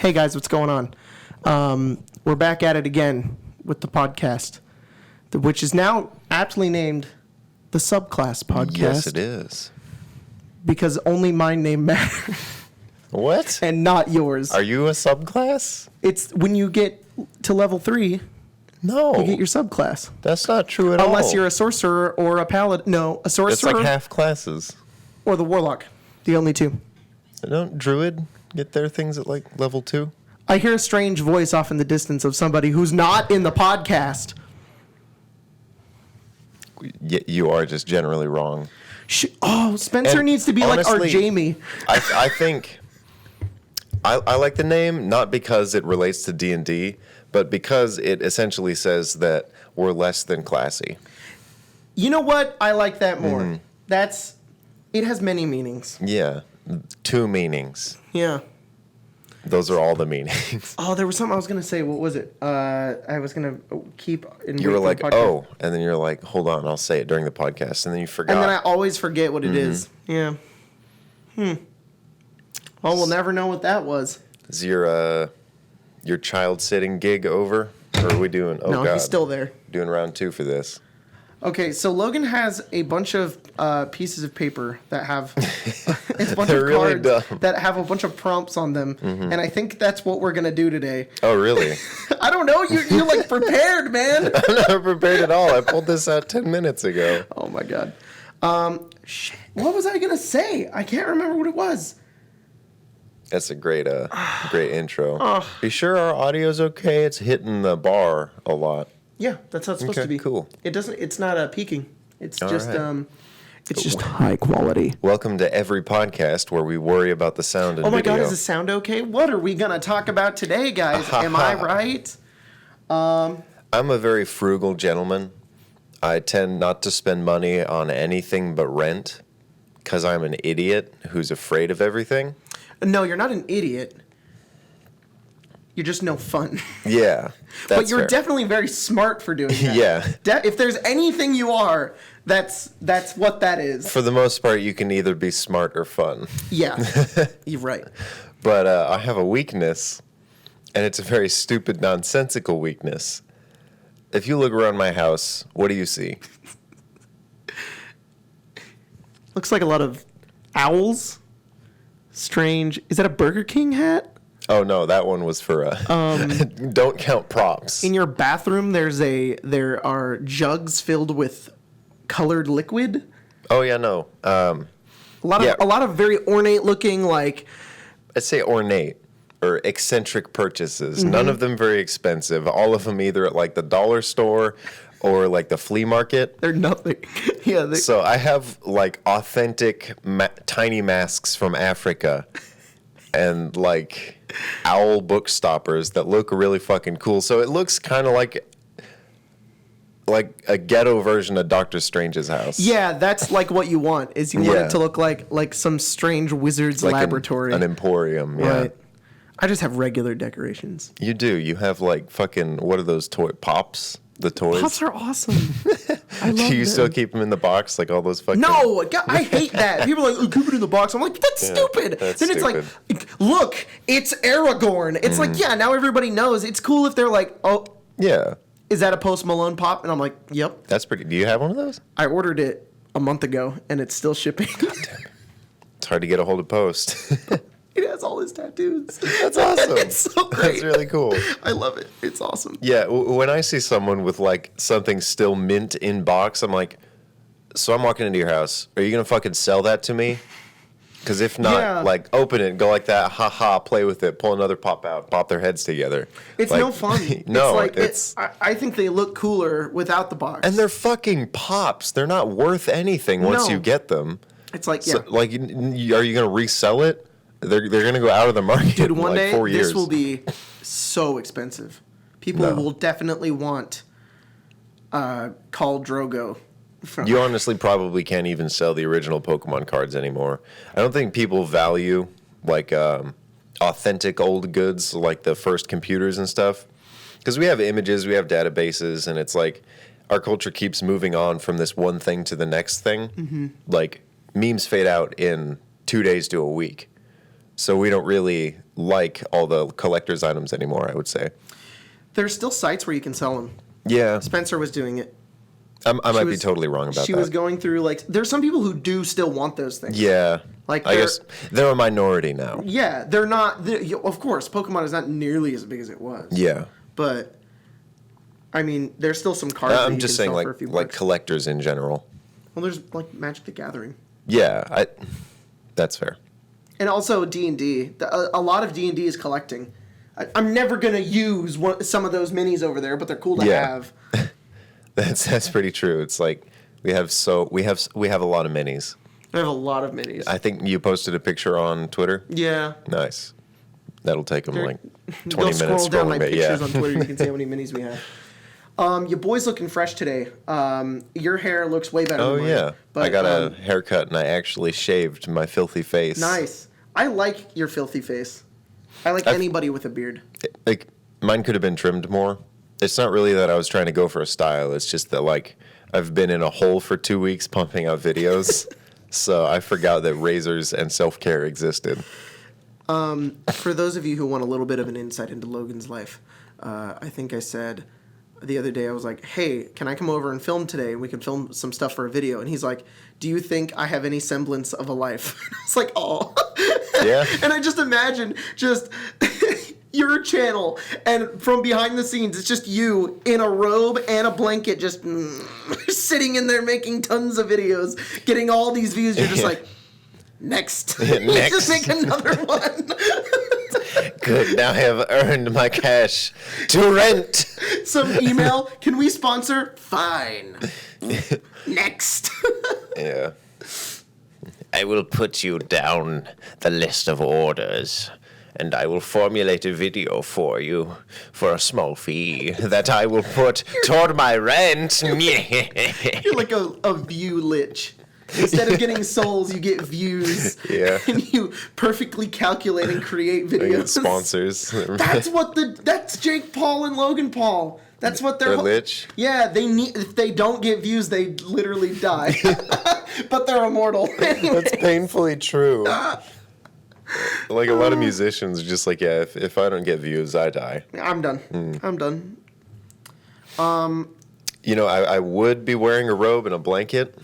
Hey guys, what's going on? We're back at it again with the podcast, which is now aptly named the Subclass podcast. Yes, it is. Because only my name matters. What? And not yours. Are you a subclass? It's when you get to level 3, No. you get your subclass. That's not true at all. Unless you're a sorcerer or a paladin. No, a sorcerer. It's like half classes. Or the warlock. The only two. Don't druid get their things at like level 2? I hear a strange voice off in the distance of somebody who's not in the podcast. You are just generally wrong. Spencer And needs to be like our honestly, Jamie. I think I like the name not because it relates to D&D, but because it essentially says that we're less than classy. You know what? I like that more. It has many meanings. Yeah. 2 meanings. Yeah. Those are all the meanings. Oh, there was something I was going to say. What was it? I was going to keep... You were like, oh, and then you're like, hold on, I'll say it during the podcast, and then you forgot. And then I always forget what it is. Yeah. Well, we'll never know what that was. Is your child sitting gig over? Or are we doing... Oh, no, God. he's still there. Doing round 2 for this. Okay, so Logan has a bunch of pieces of paper that have it's a bunch They're of really cards dumb. that have a bunch of prompts on them, and I think that's what we're gonna do today. Oh, really? I don't know. You're like prepared, man. I'm not prepared at all. I pulled this out 10 minutes ago. Oh my god. Shit. What was I gonna say? I can't remember what it was. That's a great intro. Be sure our audio's okay? It's hitting the bar a lot. Yeah, that's how it's supposed to be. Cool. It doesn't. It's not peaking. It's All just right. It's just high quality. Welcome to every podcast where we worry about the sound and Oh my video. god, is the sound okay? What are we gonna talk about today, guys? Am I right? I'm a very frugal gentleman. I tend not to spend money on anything but rent because I'm an idiot who's afraid of everything. No, you're not an idiot. You're just no fun. Yeah, but you're fair. definitely very smart for doing that. Yeah. If there's anything you are, that's what that is. For the most part, you can either be smart or fun. Yeah, you're right. But I have a weakness, and it's a very stupid, nonsensical weakness. If you look around my house, what do you see? Looks like a lot of owls. Strange. Is that a Burger King hat? Oh no, that one was for don't count props. In your bathroom, there are jugs filled with colored liquid. Oh yeah, no. A lot of very ornate looking, like, I'd say ornate or eccentric purchases. None of them very expensive. All of them either at like the dollar store or like the flea market. they're nothing. Yeah. So I have like authentic tiny masks from Africa and like owl book stoppers that look really fucking cool. So it looks kind of like a ghetto version of Doctor Strange's house. Yeah, that's like what you want. Is you want it to look like some strange wizard's like laboratory. an emporium. Yeah. Right. I just have regular decorations. You do. You have like fucking, what are those pops? The toys? Pops are awesome. I love Do you them. still keep them in the box like all those fucking... No, God, I hate that. People are like, oh, keep it in the box. I'm like, that's stupid. that's Then it's like, look, it's Aragorn. It's like, yeah, now everybody knows. It's cool if they're like, oh, Yeah. is that a Post Malone pop? And I'm like, yep. That's pretty... Do you have one of those? I ordered it a month ago, and it's still shipping. It's hard to get a hold of Post. It has all his tattoos. That's awesome. It's so great. That's really cool. I love it. It's awesome. Yeah, when I see someone with like something still mint in box, I'm like, so I'm walking into your house. Are you going to fucking sell that to me? Because if not, like, open it, go like that, ha, play with it, pull another pop out, pop their heads together. It's like, no fun. No, it's like, I think they look cooler without the box. And they're fucking pops. They're not worth anything once you get them. It's like, yeah. So, like, are you going to resell it? They're going to go out of the market Dude, in one like day 4 years. this will be so expensive. People will definitely want Khal Drogo. You honestly probably can't even sell the original Pokemon cards anymore. I don't think people value like authentic old goods like the first computers and stuff. Because we have images, we have databases, and it's like our culture keeps moving on from this one thing to the next thing. Like memes fade out in 2 days to a week. So we don't really like all the collector's items anymore, I would say. There's still sites where you can sell them. Yeah. Spencer was doing it. I might be totally wrong about that. She was going through, like, there's some people who do still want those things. Yeah. Like, I guess they're a minority now. Yeah, they're not. Of course, Pokemon is not nearly as big as it was. Yeah. But, I mean, there's still some cards that I'm you just can saying, sell for a few like bucks. collectors in general. Well, there's, like, Magic the Gathering. Yeah, that's fair. And also D&D. A lot of D&D is collecting. I'm never going to use some of those minis over there, but they're cool to have. That's pretty true. It's like we have a lot of minis. I have a lot of minis. I think you posted a picture on Twitter. Yeah. Nice. That'll take them like 20 Go minutes. scroll down my scrolling, but pictures on Twitter. You can see how many minis we have. Your boy's looking fresh today. Your hair looks way better Oh than mine. yeah. But, I got a haircut and I actually shaved my filthy face. Nice. I like your filthy face. I like anybody with a beard. Like mine could have been trimmed more. It's not really that I was trying to go for a style. It's just that like I've been in a hole for 2 weeks pumping out videos. So I forgot that razors and self-care existed. For those of you who want a little bit of an insight into Logan's life, I think I said the other day, I was like, hey, can I come over and film today? And we can film some stuff for a video. And he's like, do you think I have any semblance of a life? And I was like, oh. Yeah. And I just imagine just your channel, and from behind the scenes, it's just you in a robe and a blanket just sitting in there making tons of videos, getting all these views. You're just like, next. Next. Just make another one. Good. Now I have earned my cash to rent. Some email. Can we sponsor? Fine. Next. Yeah. I will put you down the list of orders, and I will formulate a video for you for a small fee that I will put toward my rent. You're like a view lich. Instead of getting souls, you get views. Yeah. And you perfectly calculate and create I get videos. sponsors. That's Jake Paul and Logan Paul. That's what They're lich? Yeah, they need. If they don't get views, they literally die. But they're immortal. That's painfully true. Like a lot of musicians, just like, yeah, if I don't get views, I die. I'm done. I'm done. You know, I would be wearing a robe and a blanket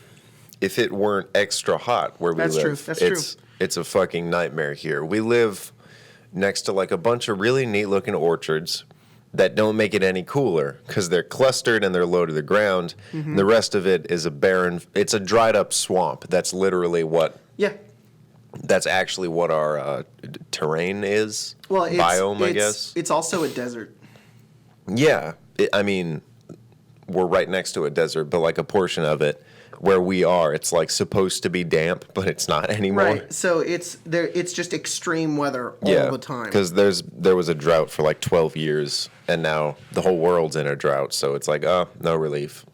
if it weren't extra hot where we That's live. true. That's true. It's a fucking nightmare here. We live next to like a bunch of really neat looking orchards that don't make it any cooler because they're clustered and they're low to the ground. Mm-hmm. And the rest of it is it's a dried up swamp. That's literally Yeah. that's actually what our terrain is. Well, biome, I guess. It's also a desert. Yeah. I mean, we're right next to a desert, but like a portion of it where we are, it's like supposed to be damp, but it's not anymore. Right. So it's just extreme weather all the time. Because there was a drought for like 12 years, and now the whole world's in a drought. So it's like, no relief.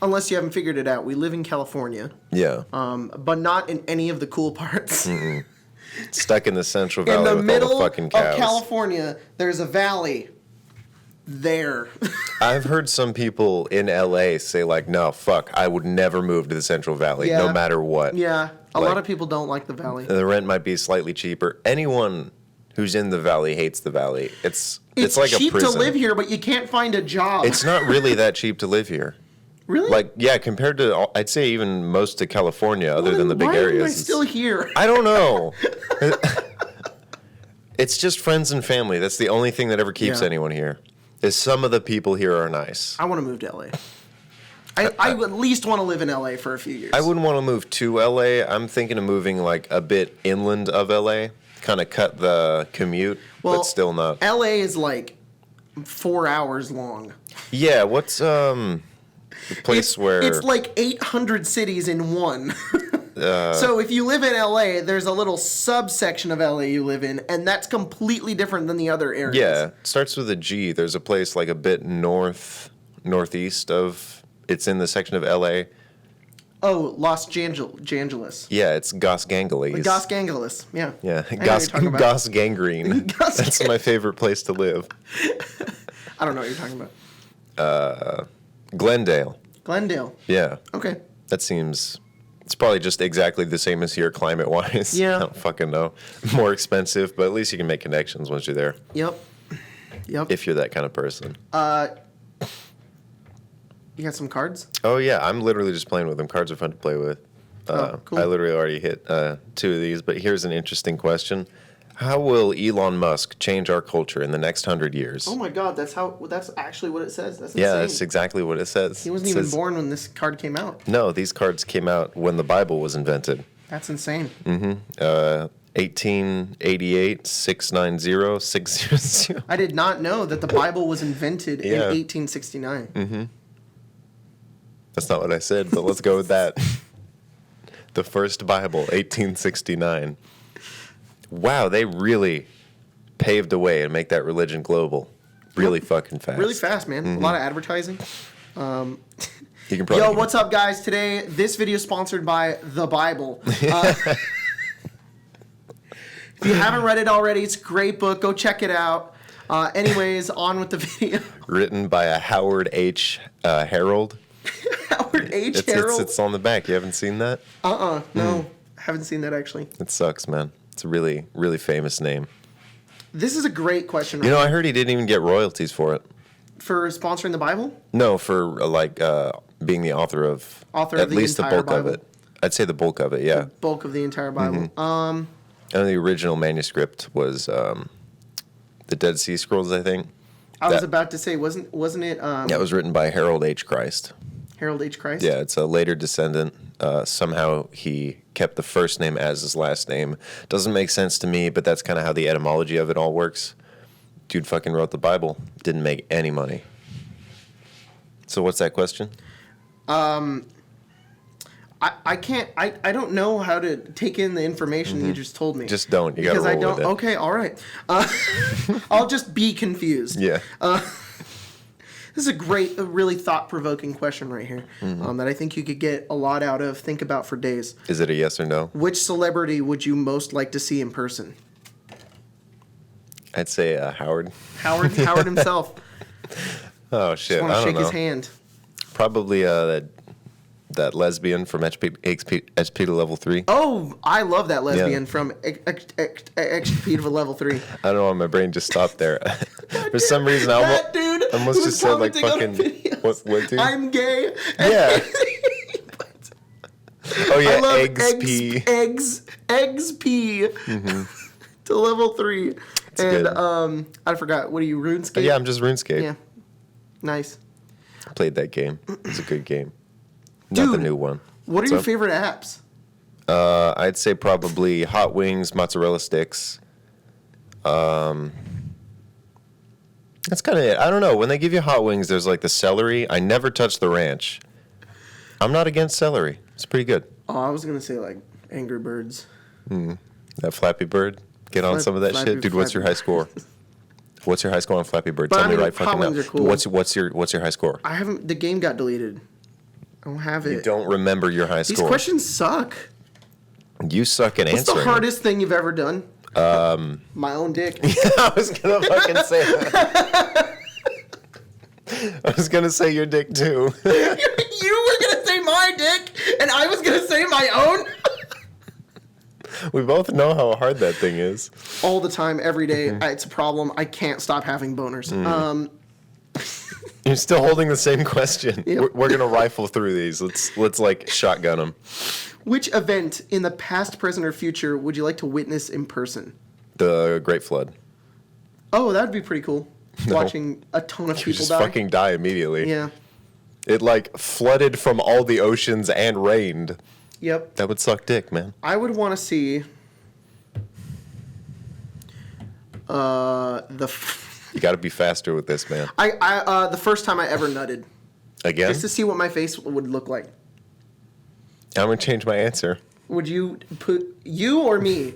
Unless you haven't figured it out, we live in California. Yeah. But not in any of the cool parts. Stuck in the Central In Valley the with middle all the fucking of cows. California, there's a valley. There. I've heard some people in LA say like, no, fuck, I would never move to the Central Valley, no matter what. Yeah. A Like- lot of people don't like the valley. The rent might be slightly cheaper. Anyone who's in the valley hates the valley. It's like cheap a prison. to live here, but you can't find a job. It's not really that cheap to live here. Really? Like, yeah, compared to, I'd say even most of California, other than the big why areas. am I it's- still here? I don't know. It's just friends and family. That's the only thing that ever keeps Yeah. anyone here. Is some of the people here are nice. I want to move to LA. I at least want to live in LA for a few years. I wouldn't want to move to LA. I'm thinking of moving like a bit inland of LA, kind of cut the commute, Well, but still not. LA is like 4 hours long. Yeah, what's the place where It's like 800 cities in one. So if you live in LA, there's a little subsection of LA you live in, and that's completely different than the other areas. yeah, it starts with a G. There's a place like a bit northeast of. It's in the section of LA. Oh, Los Angeles. Yeah, it's Gos Gangeles. Gos Gangeles, yeah. Yeah, I know what you're talking about. Gos Gangrene. Gos That's my favorite place to live. I don't know what you're talking about. Glendale. Glendale. Yeah, Okay. that seems It's probably just exactly the same as here climate-wise. Yeah. I don't fucking know. More expensive, but at least you can make connections once you're there. Yep. If you're that kind of person. You got some cards? Oh, yeah. I'm literally just playing with them. Cards are fun to play with. Cool. I literally already hit 2 of these, but here's an interesting question. How will Elon Musk change our culture in the next 100 years? Oh my God, that's actually what it says. That's Yeah, insane. that's exactly what it says. He wasn't even born when this card came out. No, these cards came out when the Bible was invented. That's insane. 1888, 690, 600. I did not know that the Bible was invented in Yeah. 1869. That's not what I said, but let's go with that. The first Bible, 1869. Wow, they really paved the way to make that religion global. Really fucking fast. Really fast, man. A lot of advertising. You can probably Yo, what's up, guys? Today, this video is sponsored by the Bible. If you haven't read it already, it's a great book. Go check it out. Anyways, on with the video. Written by a Howard H. Harold. Howard H. Harold? It's on the back. You haven't seen that? No. Haven't seen that, actually. It sucks, man. It's a really, really famous name. This is a great question. You know, I heard he didn't even get royalties for it. For sponsoring the Bible? No, for being the author of at the least the entire bulk of Bible. it. I'd say the bulk of it, yeah. Bulk of the entire Bible. And the original manuscript was the Dead Sea Scrolls, I think. I was about to say, wasn't it Yeah, it was written by Harold H. Christ. Harold H. Christ? Yeah, it's a later descendant. Somehow he kept the first name as his last name. Doesn't make sense to me, but that's kind of how the etymology of it all works. Dude fucking wrote the Bible. Didn't make any money. So what's that question? I can't. I don't know how to take in the information you just told me. Just don't. You gotta because I roll don't. with it. Okay, all right. I'll just be confused. Yeah. This is a really thought-provoking question right here that I think you could get a lot out of. Think about for days. Is it a yes or no? Which celebrity would you most like to see in person? I'd say Howard. Howard himself. Oh shit! Just want I to don't shake know. his hand. Probably that lesbian from XP to level 3. Oh, I love that lesbian from XP to level 3. I don't know why my brain just stopped there. For some reason, I That dude almost who just said like commenting on fucking videos. what dude? I'm gay. Yeah. Oh yeah, I love eggs P. to level 3. And good. I forgot. What are you, RuneScape? Yeah, I'm just RuneScape. Yeah. Nice. I played that game. It's a good game. Not the Dude, new one. What are your favorite apps? I'd say probably hot wings, mozzarella sticks. That's kind of it. I don't know. When they give you hot wings, there's like the celery. I never touch the ranch. I'm not against celery. It's pretty good. Oh, I was going to say like Angry Birds. That Flappy Bird. Get on some of that shit, dude. What's your high score? What's your high score on Flappy Bird? But Tell I me mean, right fucking hot now. wings are cool. What's your high score? I haven't. The game got deleted. I don't have it. You don't remember your high These score. questions suck. You suck at What's answering. the hardest thing you've ever done? My own dick. I was gonna fucking say that. I was gonna say your dick too. You were gonna say my dick, and I was gonna say my own. We both know how hard that thing is. All the time, every day. It's a problem. I can't stop having boners. You're still holding the same question. Yep. We're gonna rifle through these. Let's like shotgun them. Which event in the past, present, or future would you like to witness in person? The Great Flood. Oh, that'd be pretty cool. No. Watching a ton of You people just die. fucking die immediately. Yeah. It like flooded from all the oceans and rained. Yep. That would suck dick, man. I would want to see You got to be faster with this, man. the first time I ever nutted, Again? just to see what my face would look like. I'm gonna change my answer. Would you put you or me?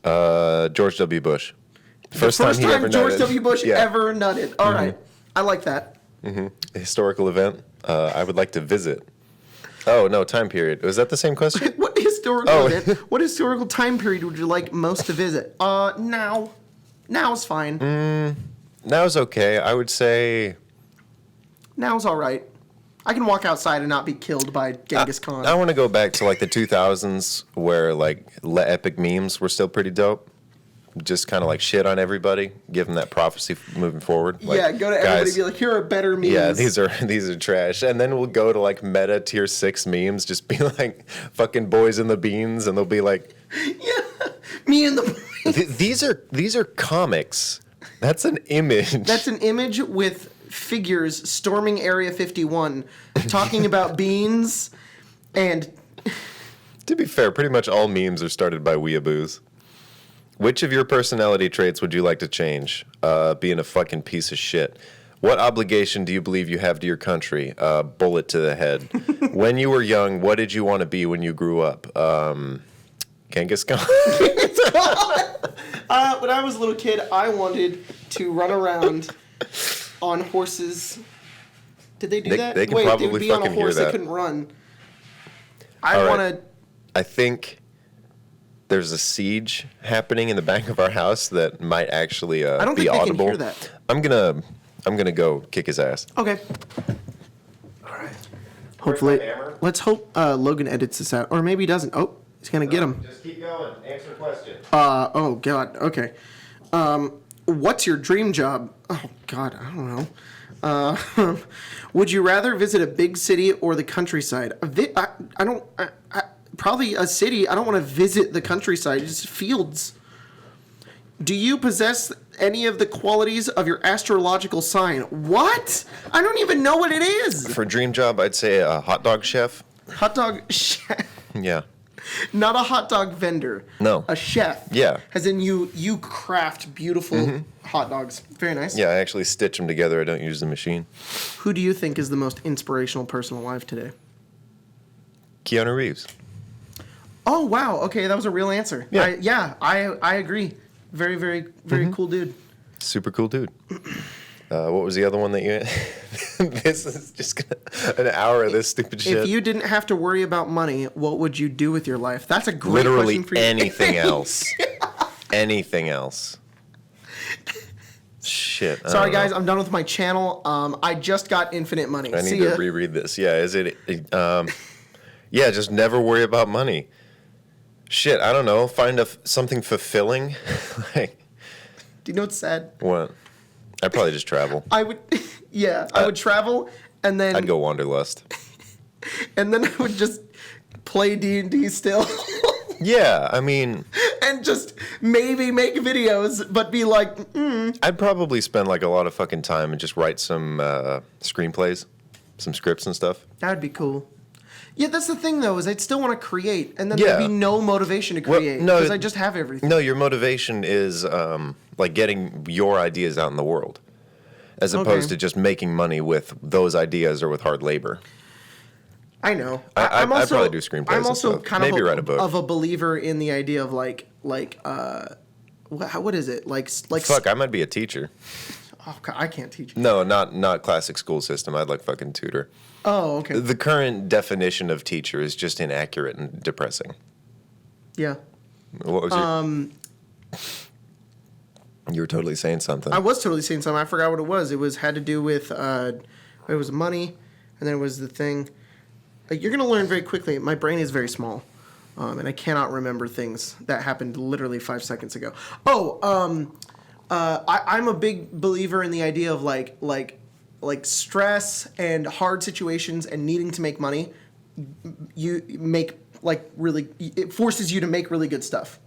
George W. Bush. First time George nutted. W. Bush Yeah. ever nutted. All right, I like that. A historical event I would like to visit. Oh, no, time period. Was that the same question? What historical Oh. event? What historical time period would you like most to visit? Now. Now's fine. Now's okay. I would say Now's all right. I can walk outside and not be killed by Genghis Khan. I want to go back to like the 2000s where like epic memes were still pretty dope. Just kind of like shit on everybody, give them that prophecy moving forward. Like, yeah, go to everybody and be like, here are better memes. Yeah, these are trash. And then we'll go to like meta tier 6 memes, just be like fucking boys in the beans, and they'll be like, yeah, me and the boys. These are comics. That's an image. That's an image with figures storming Area 51, talking about beans, and... To be fair, pretty much all memes are started by weeaboos. Which of your personality traits would you like to change? Being a fucking piece of shit. What obligation do you believe you have to your country? Bullet to the head. When you were young, what did you want to be when you grew up? Genghis Khan? When I was a little kid, I wanted to run around on horses. Did they do that? They can Wait, probably they would be on a fucking hear horse that. that couldn't run. I think there's a siege happening in the back of our house that might actually I don't be think they audible. can hear that. I'm gonna go kick his ass. Okay. All right. Hopefully, let's hope Logan edits this out, or maybe he doesn't. Oh, he's gonna get him. Just keep going. Answer the question. Oh God. Okay. What's your dream job? Oh God, I don't know. Would you rather visit a big city or the countryside? Probably a city. I don't want to visit the countryside. It's fields. Do you possess any of the qualities of your astrological sign? What? I don't even know what it is. For a dream job, I'd say a hot dog chef. Hot dog chef. Yeah. Not a hot dog vendor. No. A chef. Yeah. As in you craft beautiful hot dogs. Very nice. Yeah, I actually stitch them together. I don't use the machine. Who do you think is the most inspirational person alive today? Keanu Reeves. Oh, wow. Okay, that was a real answer. Yeah. I agree. Very, very, very cool dude. Super cool dude. What was the other one that you... This is just an hour of this stupid shit. If you didn't have to worry about money, what would you do with your life? That's a great Literally question for you. anything else. Anything else. Shit. I Sorry, don't know. guys. I'm done with my channel. I just got infinite money. I need to reread this. Yeah, is it... yeah, just never worry about money. Shit, I don't know. Find something fulfilling. Like, do you know what's sad? what? I'd probably just travel. I would, I would travel, and then I'd go Wanderlust. and then I would just play D&D still, Yeah, I mean, and just maybe make videos, but be like, I'd probably spend like a lot of fucking time and just write some screenplays, some scripts and stuff. that'd be cool. Yeah, that's the thing though, is I'd still want to create, and then Yeah. there'd be no motivation to Well, create no, because I just have everything. No, your motivation is like getting your ideas out in the world, as opposed Okay. to just making money with those ideas or with hard labor. I know. I'd probably do screenplays I'm and also stuff. kind Maybe of write a book. of a believer in the idea of what is it like? Fuck, I might be a teacher. Oh, God, I can't teach. No, not classic school system. I'd like fucking tutor. Oh, okay. The current definition of teacher is just inaccurate and depressing. Yeah. What was you were totally saying something. I was totally saying something. I forgot what it was. It had to do with it was money, and then it was the thing. You're gonna learn very quickly. My brain is very small, and I cannot remember things that happened literally 5 seconds ago. I'm a big believer in the idea of like stress and hard situations and needing to make money. You make it forces you to make really good stuff.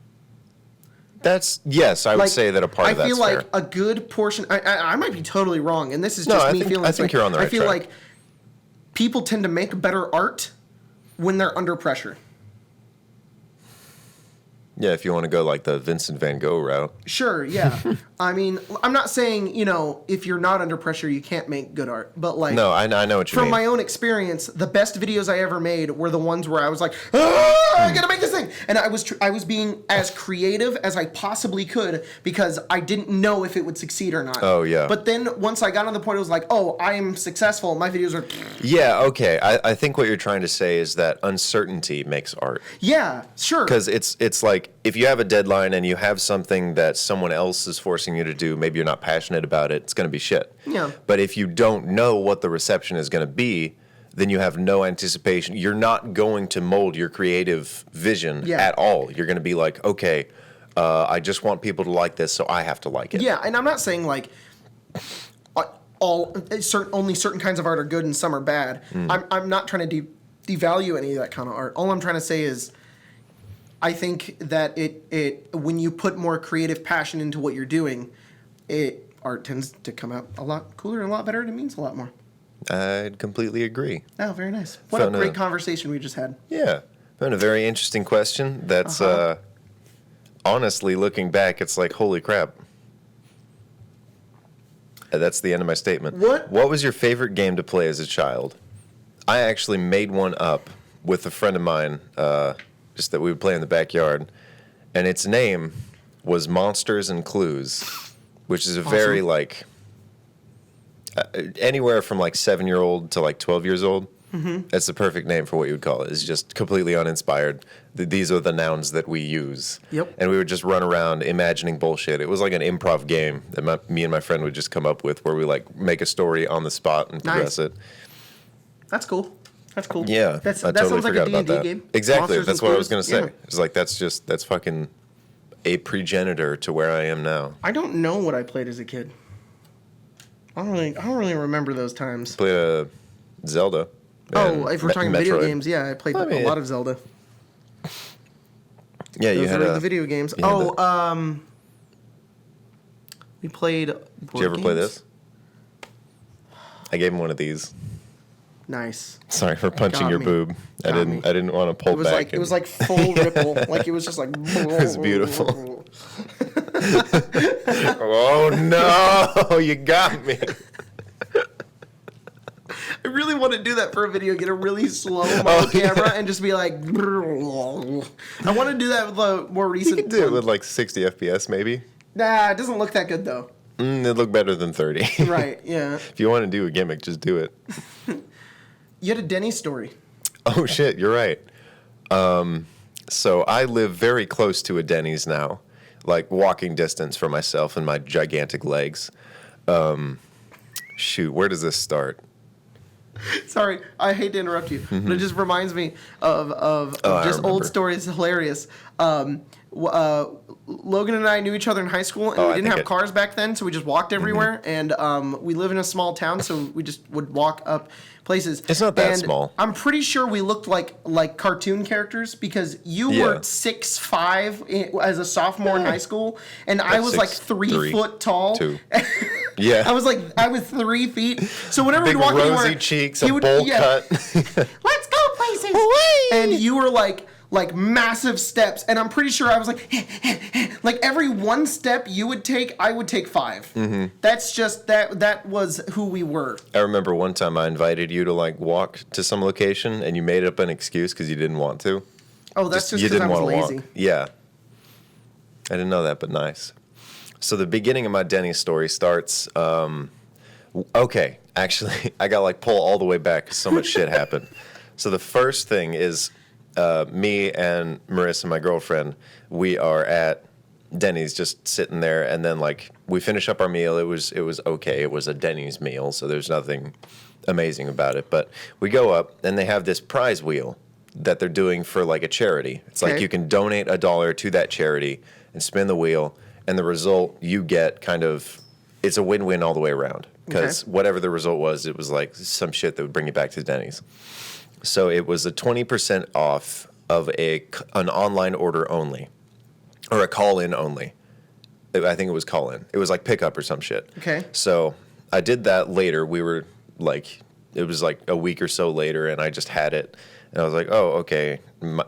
Yes, I would say that a part of that's I feel fair. like a good portion. I might be totally wrong, and this is No, just I me think- feeling. I think you're on the right I feel track. like people tend to make better art when they're under pressure. Yeah, if you want to go like the Vincent Van Gogh route. Sure, yeah. I mean, I'm not saying, if you're not under pressure, you can't make good art. But like, No, I know what you from mean. my own experience, the best videos I ever made were the ones where I was like, I gotta make this thing. And I was being as creative as I possibly could because I didn't know if it would succeed or not. Oh, yeah. But then once I got to the point, it was like, oh, I am successful. My videos are, Yeah, okay. I think what you're trying to say is that uncertainty makes art. yeah, sure. Because it's like if you have a deadline and you have something that someone else is forcing you to do, maybe you're not passionate about it, it's going to be shit. Yeah. But if you don't know what the reception is going to be, then you have no anticipation. You're not going to mold your creative vision at all. You're going to be like, okay, I just want people to like this, so I have to like it. Yeah, and I'm not saying like only certain kinds of art are good and some are bad. I'm not trying to devalue any of that kind of art. All I'm trying to say is, I think that it when you put more creative passion into what you're doing, art tends to come out a lot cooler and a lot better, and it means a lot more. I'd completely agree. Oh, very nice. What a great conversation we just had. Yeah. Found a very interesting question that's, honestly, looking back, it's like, holy crap. That's the end of my statement. What was your favorite game to play as a child? I actually made one up with a friend of mine, just that we would play in the backyard, and its name was Monsters and Clues, which is a very, like, anywhere from, like, 7-year-old to, like, 12 years old. That's the perfect name for what you would call it. It's just completely uninspired. These are the nouns that we use. Yep. And we would just run around imagining bullshit. It was like an improv game that me and my friend would just come up with, where we like make a story on the spot and progress it. That's cool. That's cool. Yeah, that totally sounds like a D&D game. Exactly. Monsters that's and what I was Clues. gonna say. Yeah. It's like that's fucking a progenitor to where I am now. I don't know what I played as a kid. I don't really remember those times. Played a Zelda. Oh, if we're talking video Metroid. games, yeah, I played a lot of Zelda. Yeah, Those you had were the video games. We played board Did you ever play this? I gave him one of these. Nice. Sorry for punching Got your me. boob. I didn't want to pull back. It was like full ripple. Like it was just like. It was beautiful. Oh no! You got me. I really want to do that for a video. Get a really slow-mo camera and just be like. I want to do that with a more recent. You can do it with like 60 FPS maybe. Nah, it doesn't look that good though. It looked better than 30. Right. Yeah. If you want to do a gimmick, just do it. You had a Dennys Story. Oh shit! You're right. So I live very close to a Denny's now, like walking distance for myself and my gigantic legs. Shoot, where does this start? Sorry, I hate to interrupt you, but it just reminds me of just old stories. Hilarious. Logan and I knew each other in high school, and we didn't have cars back then, so we just walked everywhere. And we live in a small town, so we just would walk up places. It's not that small. I'm pretty sure we looked like cartoon characters, because you were 6'5" as a sophomore in high school, and I was like 3 foot tall. 2. Yeah. I was 3 feet. So whenever Big we walked rosy anywhere, cheeks, a bowl cut. Let's go places. And you were like massive steps, and I'm pretty sure I was like every one step you would take, I would take 5. That's just that was who we were. I remember one time I invited you to like walk to some location, and you made up an excuse because you didn't want to. Oh, that's just because I was lazy. Walk. Yeah. I didn't know that, but nice. So the beginning of my Dennys story starts. Okay, actually, I got like pull all the way back 'cause so much shit happened. So the first thing is me and Marissa, my girlfriend, we are at Denny's just sitting there, and then like we finish up our meal. It was okay. It was a Denny's meal, so there's nothing amazing about it. But we go up, and they have this prize wheel that they're doing for like a charity. It's like you can donate $1 to that charity and spin the wheel, and the result you get it's a win-win all the way around. Because whatever the result was, it was like some shit that would bring you back to Denny's. So it was a 20% off of an online order only, or a call-in only. I think it was call-in. It was like pickup or some shit. Okay. So I did that later. We were like, it was like a week or so later, and I just had it. And I was like, oh, okay,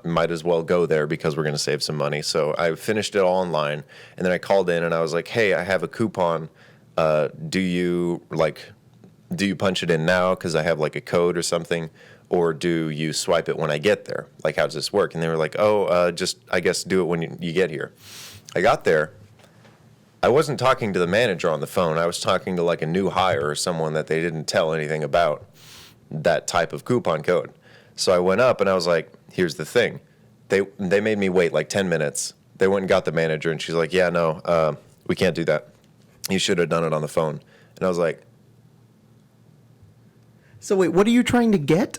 might as well go there because we're going to save some money. So I finished it all online, and then I called in, and I was like, hey, I have a coupon. Do you punch it in now because I have like a code or something? Or do you swipe it when I get there? Like, how does this work? And they were like, just, I guess, do it when you get here. I got there. I wasn't talking to the manager on the phone. I was talking to like a new hire or someone that they didn't tell anything about that type of coupon code. So I went up and I was like, here's the thing. They made me wait like 10 minutes. They went and got the manager, and she's like, yeah, no, we can't do that. You should have done it on the phone. And I was like, So wait, what are you trying to get?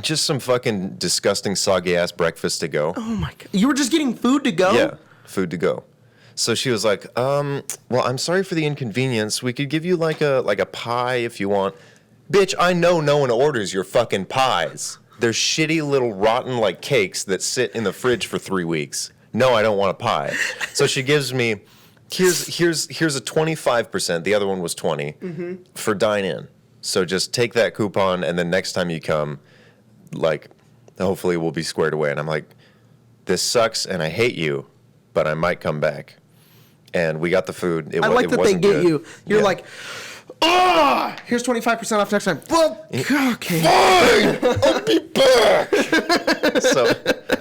Just some fucking disgusting, soggy-ass breakfast to go. Oh my god. You were just getting food to go? Yeah, food to go. So she was like, well, I'm sorry for the inconvenience. We could give you like a pie if you want. Bitch, I know no one orders your fucking pies. They're shitty little rotten like cakes that sit in the fridge for 3 weeks. No, I don't want a pie. So she gives me, here's a 25%. The other one was 20 for dine-in. So just take that coupon, and then next time you come, like, hopefully we'll be squared away. And I'm like, this sucks, and I hate you, but I might come back. And we got the food. I like that they get you. You're like, here's 25% off next time. Well, okay. Fine, I'll be back. So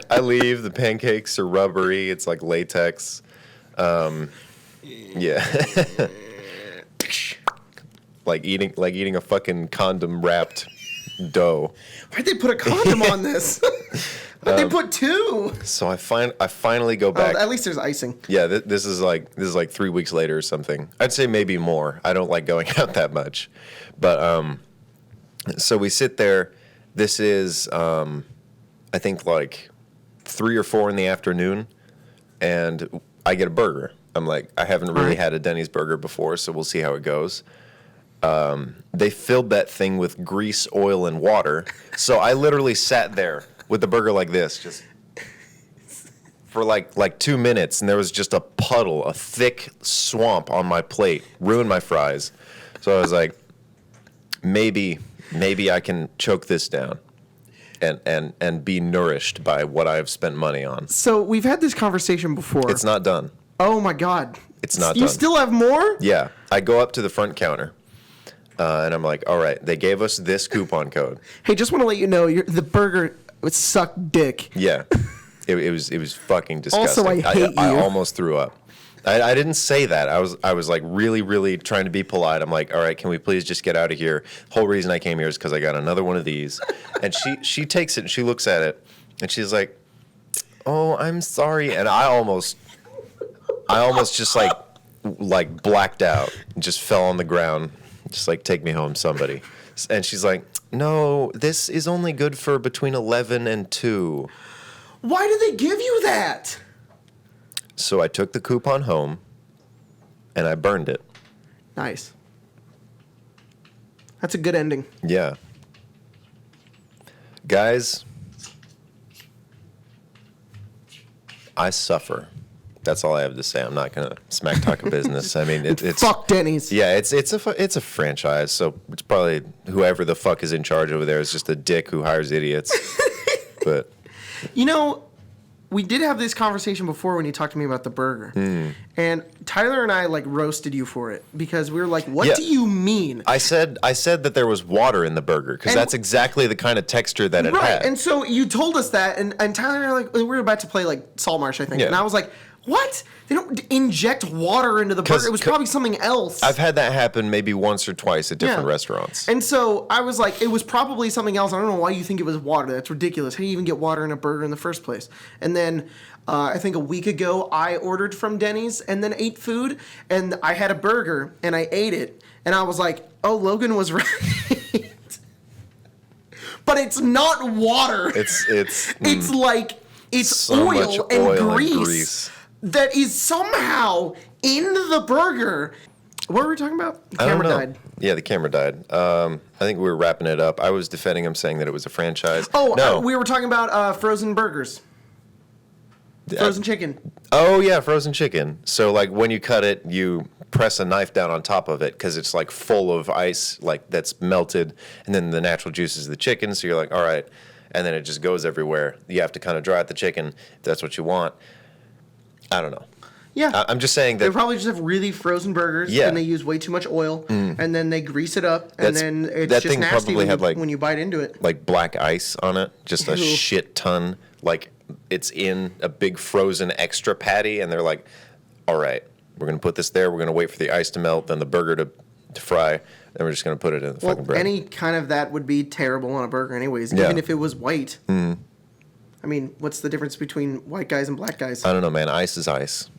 I leave. The pancakes are rubbery. It's like latex. Yeah. like eating a fucking condom wrapped dough. Why'd they put a condom on this? Why'd they put 2? So I finally go back. At least there's icing. Yeah, this is like 3 weeks later or something. I'd say maybe more. I don't like going out that much, but so we sit there. This is I think like 3 or 4 in the afternoon, and I get a burger. I'm like, I haven't really had a Denny's burger before, so we'll see how it goes. They filled that thing with grease, oil, and water. So I literally sat there with the burger like this, just for like 2 minutes, and there was just a puddle, a thick swamp on my plate, ruined my fries. So I was like, maybe I can choke this down and be nourished by what I've spent money on. So we've had this conversation before. It's not done. Oh my god. It's not done. You still have more? Yeah. I go up to the front counter. And I'm like, all right, they gave us this coupon code. Hey, just want to let you know, the burger would suck dick. Yeah, it was fucking disgusting. Also, I hate you. I almost threw up. I didn't say that. I was like really trying to be polite. I'm like, all right, can we please just get out of here? Whole reason I came here is because I got another one of these. And she takes it and she looks at it and she's like, oh, I'm sorry. And I almost just like blacked out and just fell on the ground. Just like, take me home, somebody. And she's like, no, this is only good for between 11 and 2. Why did they give you that? So I took the coupon home, and I burned it. Nice. That's a good ending. Yeah. Guys, I suffer. That's all I have to say. I'm not gonna smack talk a business. I mean, it's fuck Denny's. Yeah, it's a franchise, so it's probably whoever the fuck is in charge over there is just a dick who hires idiots. But you know, we did have this conversation before when you talked to me about the burger, and Tyler and I like roasted you for it because we were like, "What do you mean?" I said that there was water in the burger because that's exactly the kind of texture that it had. And so you told us that, and Tyler and I we were about to play like Salt Marsh, I think, and I was like, what? They don't inject water into the burger. It was probably something else. I've had that happen maybe once or twice at different restaurants. And so I was like, it was probably something else. I don't know why you think it was water. That's ridiculous. How do you even get water in a burger in the first place? And then I think a week ago, I ordered from Denny's and then ate food. And I had a burger and I ate it. And I was like, oh, Logan was right. But it's not water. It's like, it's so oil and grease. That is somehow in the burger. What were we talking about? The camera died. Yeah, the camera died. I think we were wrapping it up. I was defending him, saying that it was a franchise. Oh, no. We were talking about frozen burgers. Frozen chicken. Oh, yeah, frozen chicken. So, like, when you cut it, you press a knife down on top of it because it's, like, full of ice, like, that's melted. And then the natural juices of the chicken. So you're like, all right. And then it just goes everywhere. You have to kind of dry out the chicken if that's what you want. I don't know. Yeah. I'm just saying that... They probably just have really frozen burgers, and they use way too much oil, and then they grease it up, and then it's just nasty when you bite into it. Like black ice on it, just a shit ton. Like it's in a big frozen extra patty, and they're like, all right, we're going to put this there, we're going to wait for the ice to melt, then the burger to fry, and we're just going to put it in the fucking bread. Any kind of that would be terrible on a burger anyways, even if it was white. I mean, what's the difference between white guys and black guys? I don't know, man. Ice is ice.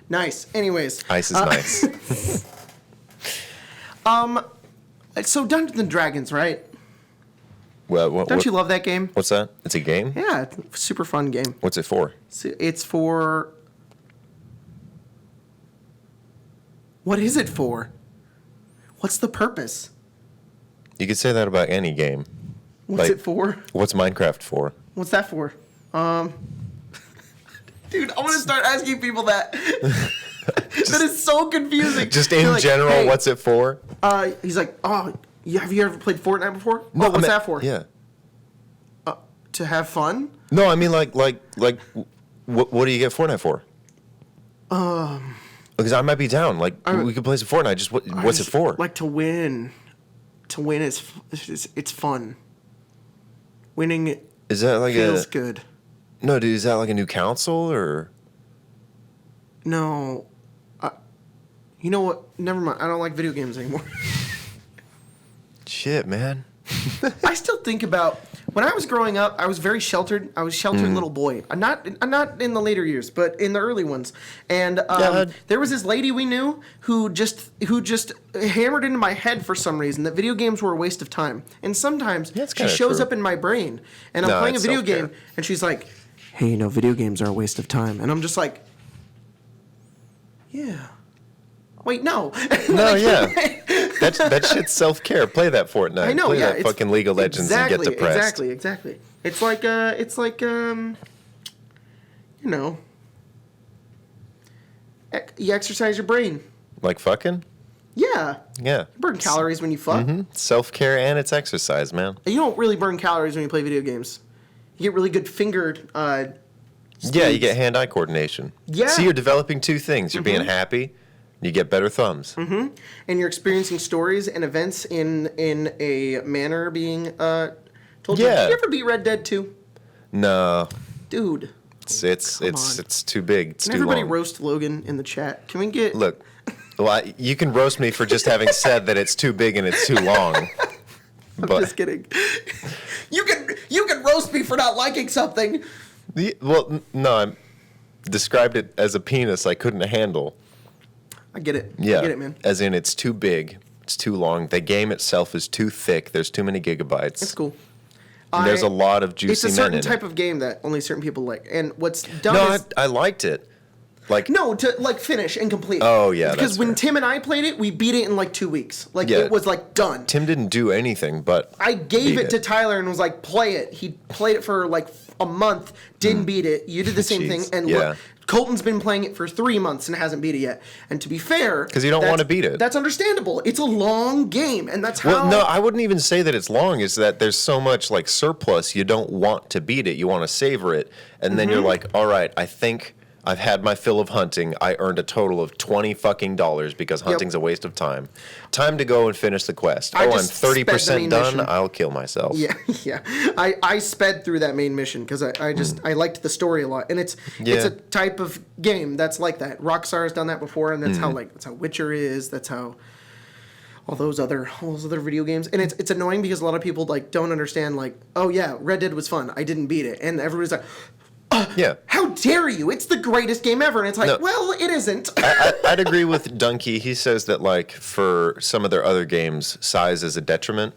Nice. Anyways. Ice is nice. So Dungeons and Dragons, right? Well, Don't you love that game? What's that? It's a game? Yeah, it's a super fun game. What's it for? It's for... What is it for? What's the purpose? You could say that about any game. What's it for? What's Minecraft for? What's that for? Dude, I want to start asking people that. That is so confusing. Just in general, hey, what's it for? He's like, have you ever played Fortnite before? No, what's that for? Yeah. To have fun? No, I mean like, what do you get Fortnite for? Because I might be down. Like, we could play some Fortnite. What's it for? Like to win. To win is it's fun. Winning. Is that like feels good? No, dude. Is that like a new console or? No. You know what? Never mind. I don't like video games anymore. Shit, man. I still think about when I was growing up. I was very sheltered. I was a sheltered little boy. I'm not in the later years, but in the early ones. And there was this lady we knew who just hammered into my head for some reason that video games were a waste of time. And sometimes she shows up in my brain, and I'm playing a video game, and she's like, "Hey, video games are a waste of time," and I'm just like, "Yeah." Wait, no. No, yeah. That shit's self-care. Play that Fortnite. I know, Play that fucking League of Legends and get depressed. Exactly. It's like you exercise your brain. Like fucking? Yeah. Yeah. You burn calories when you fuck. Mm-hmm. Self-care and it's exercise, man. You don't really burn calories when you play video games. You get really good fingered yeah, you get hand-eye coordination. Yeah. See, you're developing two things. You're being happy. You get better thumbs. Mm-hmm. And you're experiencing stories and events in a manner being told. Yeah. Did you ever beat Red Dead 2? No. Dude. It's too big. It's too long. Can everybody roast Logan in the chat? Can we get... Look, well, you can roast me for just having said that it's too big and it's too long. I'm just kidding. You can roast me for not liking something. Well, no, I described it as a penis I couldn't handle. I get it. Yeah. I get it, man. As in, it's too big. It's too long. The game itself is too thick. There's too many gigabytes. It's cool. There's a lot of juicy men in it. It's a certain type of game that only certain people like. And what's dumb is... I liked it. To finish and complete. Oh, yeah, because when Tim and I played it, we beat it in 2 weeks. It was done. Tim didn't do anything, but I gave it to Tyler and was like, play it. He played it for a month, didn't beat it. You did the same thing. And look, Colton's been playing it for 3 months and hasn't beat it yet. And to be fair... Because you don't want to beat it. That's understandable. It's a long game, and that's how... Well, no, I wouldn't even say that it's long. It's that there's so much, surplus, you don't want to beat it. You want to savor it. And then you're like, all right, I think... I've had my fill of hunting. I earned a total of $20 fucking because hunting's a waste of time. Time to go and finish the quest. I'm 30% done. I'll kill myself. Yeah. I sped through that main mission because I liked the story a lot, and it's a type of game that's like that. Rockstar has done that before, and that's how Witcher is. That's how all those other video games, and it's annoying because a lot of people don't understand. Oh yeah, Red Dead was fun. I didn't beat it, and everybody's like. How dare you? It's the greatest game ever. And it's like, well, it isn't. I'd agree with Dunkey. He says that, for some of their other games, size is a detriment.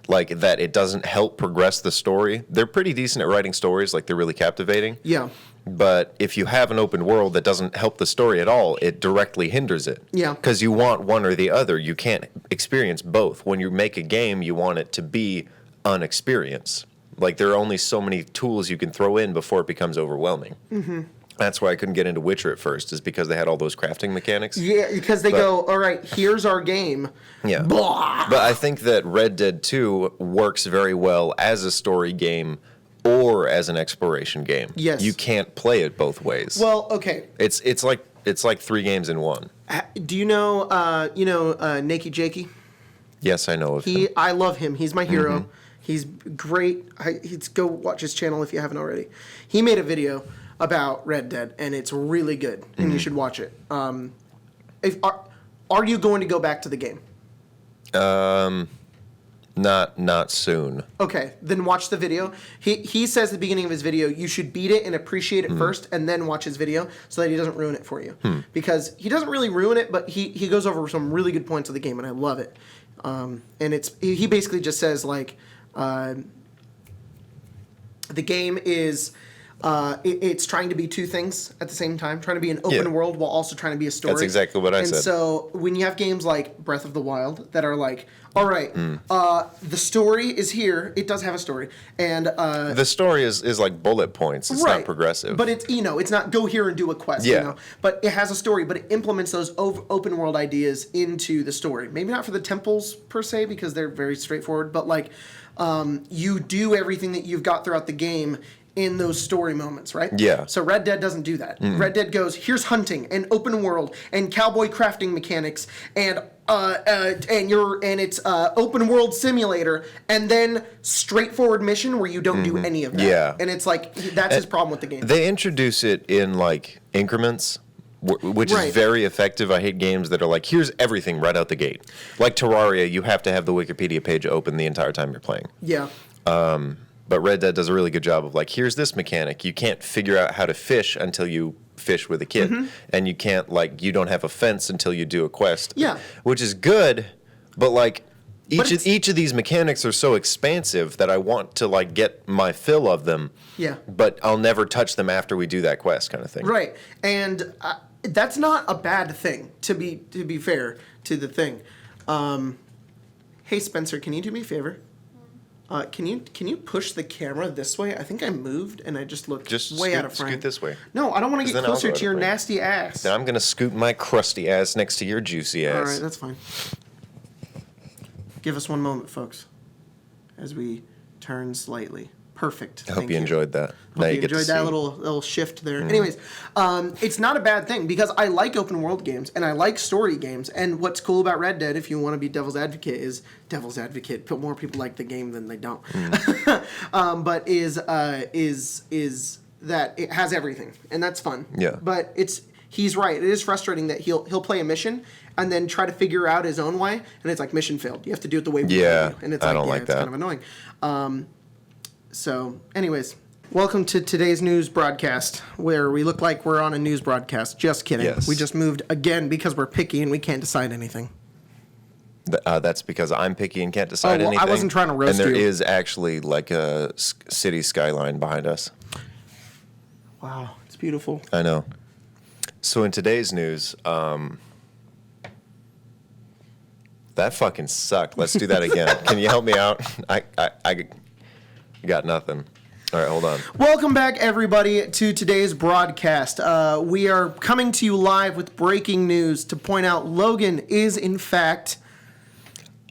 That it doesn't help progress the story. They're pretty decent at writing stories. They're really captivating. Yeah. But if you have an open world that doesn't help the story at all, it directly hinders it. Yeah. Because you want one or the other. You can't experience both. When you make a game, you want it to be an experience. There are only so many tools you can throw in before it becomes overwhelming. Mm-hmm. That's why I couldn't get into Witcher at first, is because they had all those crafting mechanics. Yeah, because they go, all right, here's our game. Yeah. Blah. But I think that Red Dead 2 works very well as a story game or as an exploration game. Yes. You can't play it both ways. Well, okay. It's like 3 games in one. Do you know Nakey Jakey? Yes, I know of him. I love him. He's my hero. Mm-hmm. He's great. Go watch his channel if you haven't already. He made a video about Red Dead, and it's really good, and you should watch it. Are you going to go back to the game? Not soon. Okay, then watch the video. He says at the beginning of his video, you should beat it and appreciate it first, and then watch his video so that he doesn't ruin it for you. Because he doesn't really ruin it, but he goes over some really good points of the game, and I love it. And he basically just says like, the game is. It's trying to be two things at the same time, trying to be an open world while also trying to be a story. That's exactly what I said. And so when you have games like Breath of the Wild that are like, all right, the story is here. It does have a story. And the story is like bullet points. It's not progressive. But it's, it's not go here and do a quest, But it has a story, but it implements those open world ideas into the story. Maybe not for the temples per se, because they're very straightforward, but like you do everything that you've got throughout the game in those story moments, right? Yeah. So Red Dead doesn't do that. Red Dead goes, here's hunting and open world and cowboy crafting mechanics and it's open world simulator and then straightforward mission where you don't do any of that. Yeah. And it's like that's his problem with the game. They introduce it in like increments, which is very effective. I hate games that are like, here's everything right out the gate. Like Terraria, you have to have the Wikipedia page open the entire time you're playing. Yeah. But Red Dead does a really good job of like, here's this mechanic. You can't figure out how to fish until you fish with a kid. And you can't, like, you don't have a fence until you do a quest. Yeah. Which is good, but like, each of these mechanics are so expansive that I want to like get my fill of them. Yeah. But I'll never touch them after we do that quest kind of thing. Right. And that's not a bad thing, to be fair to the thing. Hey, Spencer, can you do me a favor? Can you push the camera this way? I think I moved and I just looked way out of frame. Scoot this way. No, I don't want to get closer to your nasty ass. Then I'm going to scoot my crusty ass next to your juicy ass. All right, that's fine. Give us one moment, folks, as we turn slightly. Perfect. I hope you enjoyed that. Hope you enjoyed that little shift there. Anyways, it's not a bad thing because I like open world games and I like story games. And what's cool about Red Dead, if you want to be devil's advocate, but more people like the game than they don't. But is that it has everything, and that's fun. Yeah. But he's right. It is frustrating that he'll play a mission and then try to figure out his own way, and it's like mission failed. You have to do it the way we do. And it's I don't like that. It's kind of annoying. So, anyways, welcome to today's news broadcast, where we look like we're on a news broadcast. Just kidding. Yes. We just moved again because we're picky and we can't decide anything. That's because I'm picky and can't decide anything. I wasn't trying to roast you. And there is actually like a city skyline behind us. Wow, it's beautiful. I know. So in today's news, that fucking sucked. Let's do that again. Can you help me out? I got nothing. All right, hold on. Welcome back, everybody, to today's broadcast. We are coming to you live with breaking news to point out Logan is, in fact...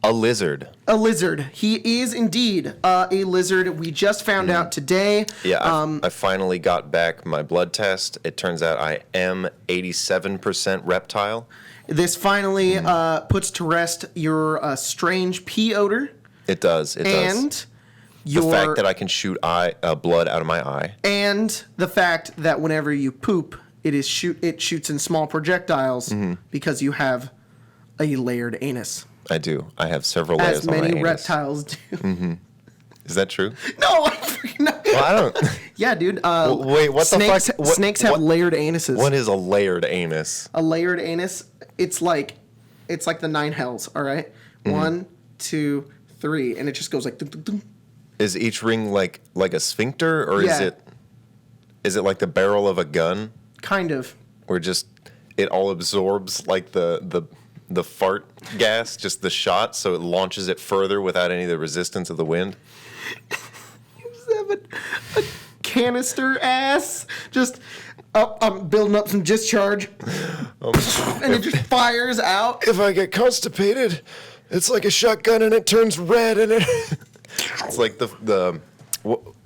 a lizard. A lizard. He is indeed a lizard. We just found out today. Yeah, I finally got back my blood test. It turns out I am 87% reptile. This finally puts to rest your strange pee odor. It does. It does. And... the fact that I can shoot blood out of my eye. And the fact that whenever you poop, it shoots in small projectiles because you have a layered anus. I do. I have several layers on my anus. As many reptiles do. Is that true? No, I freaking know. Well, I don't. Yeah, dude. Wait, what the fuck? Snakes have layered anuses. What is a layered anus? A layered anus, it's like the 9 hells, all right? 1, 2, 3, and it just goes like... dum, dum, dum. Is each ring like a sphincter, or is it like the barrel of a gun? Kind of. Or just it all absorbs like the fart gas, just the shot, so it launches it further without any of the resistance of the wind? You just have a canister ass. Just I'm building up some discharge, and it just fires out. If I get constipated, it's like a shotgun and it turns red and it. It's like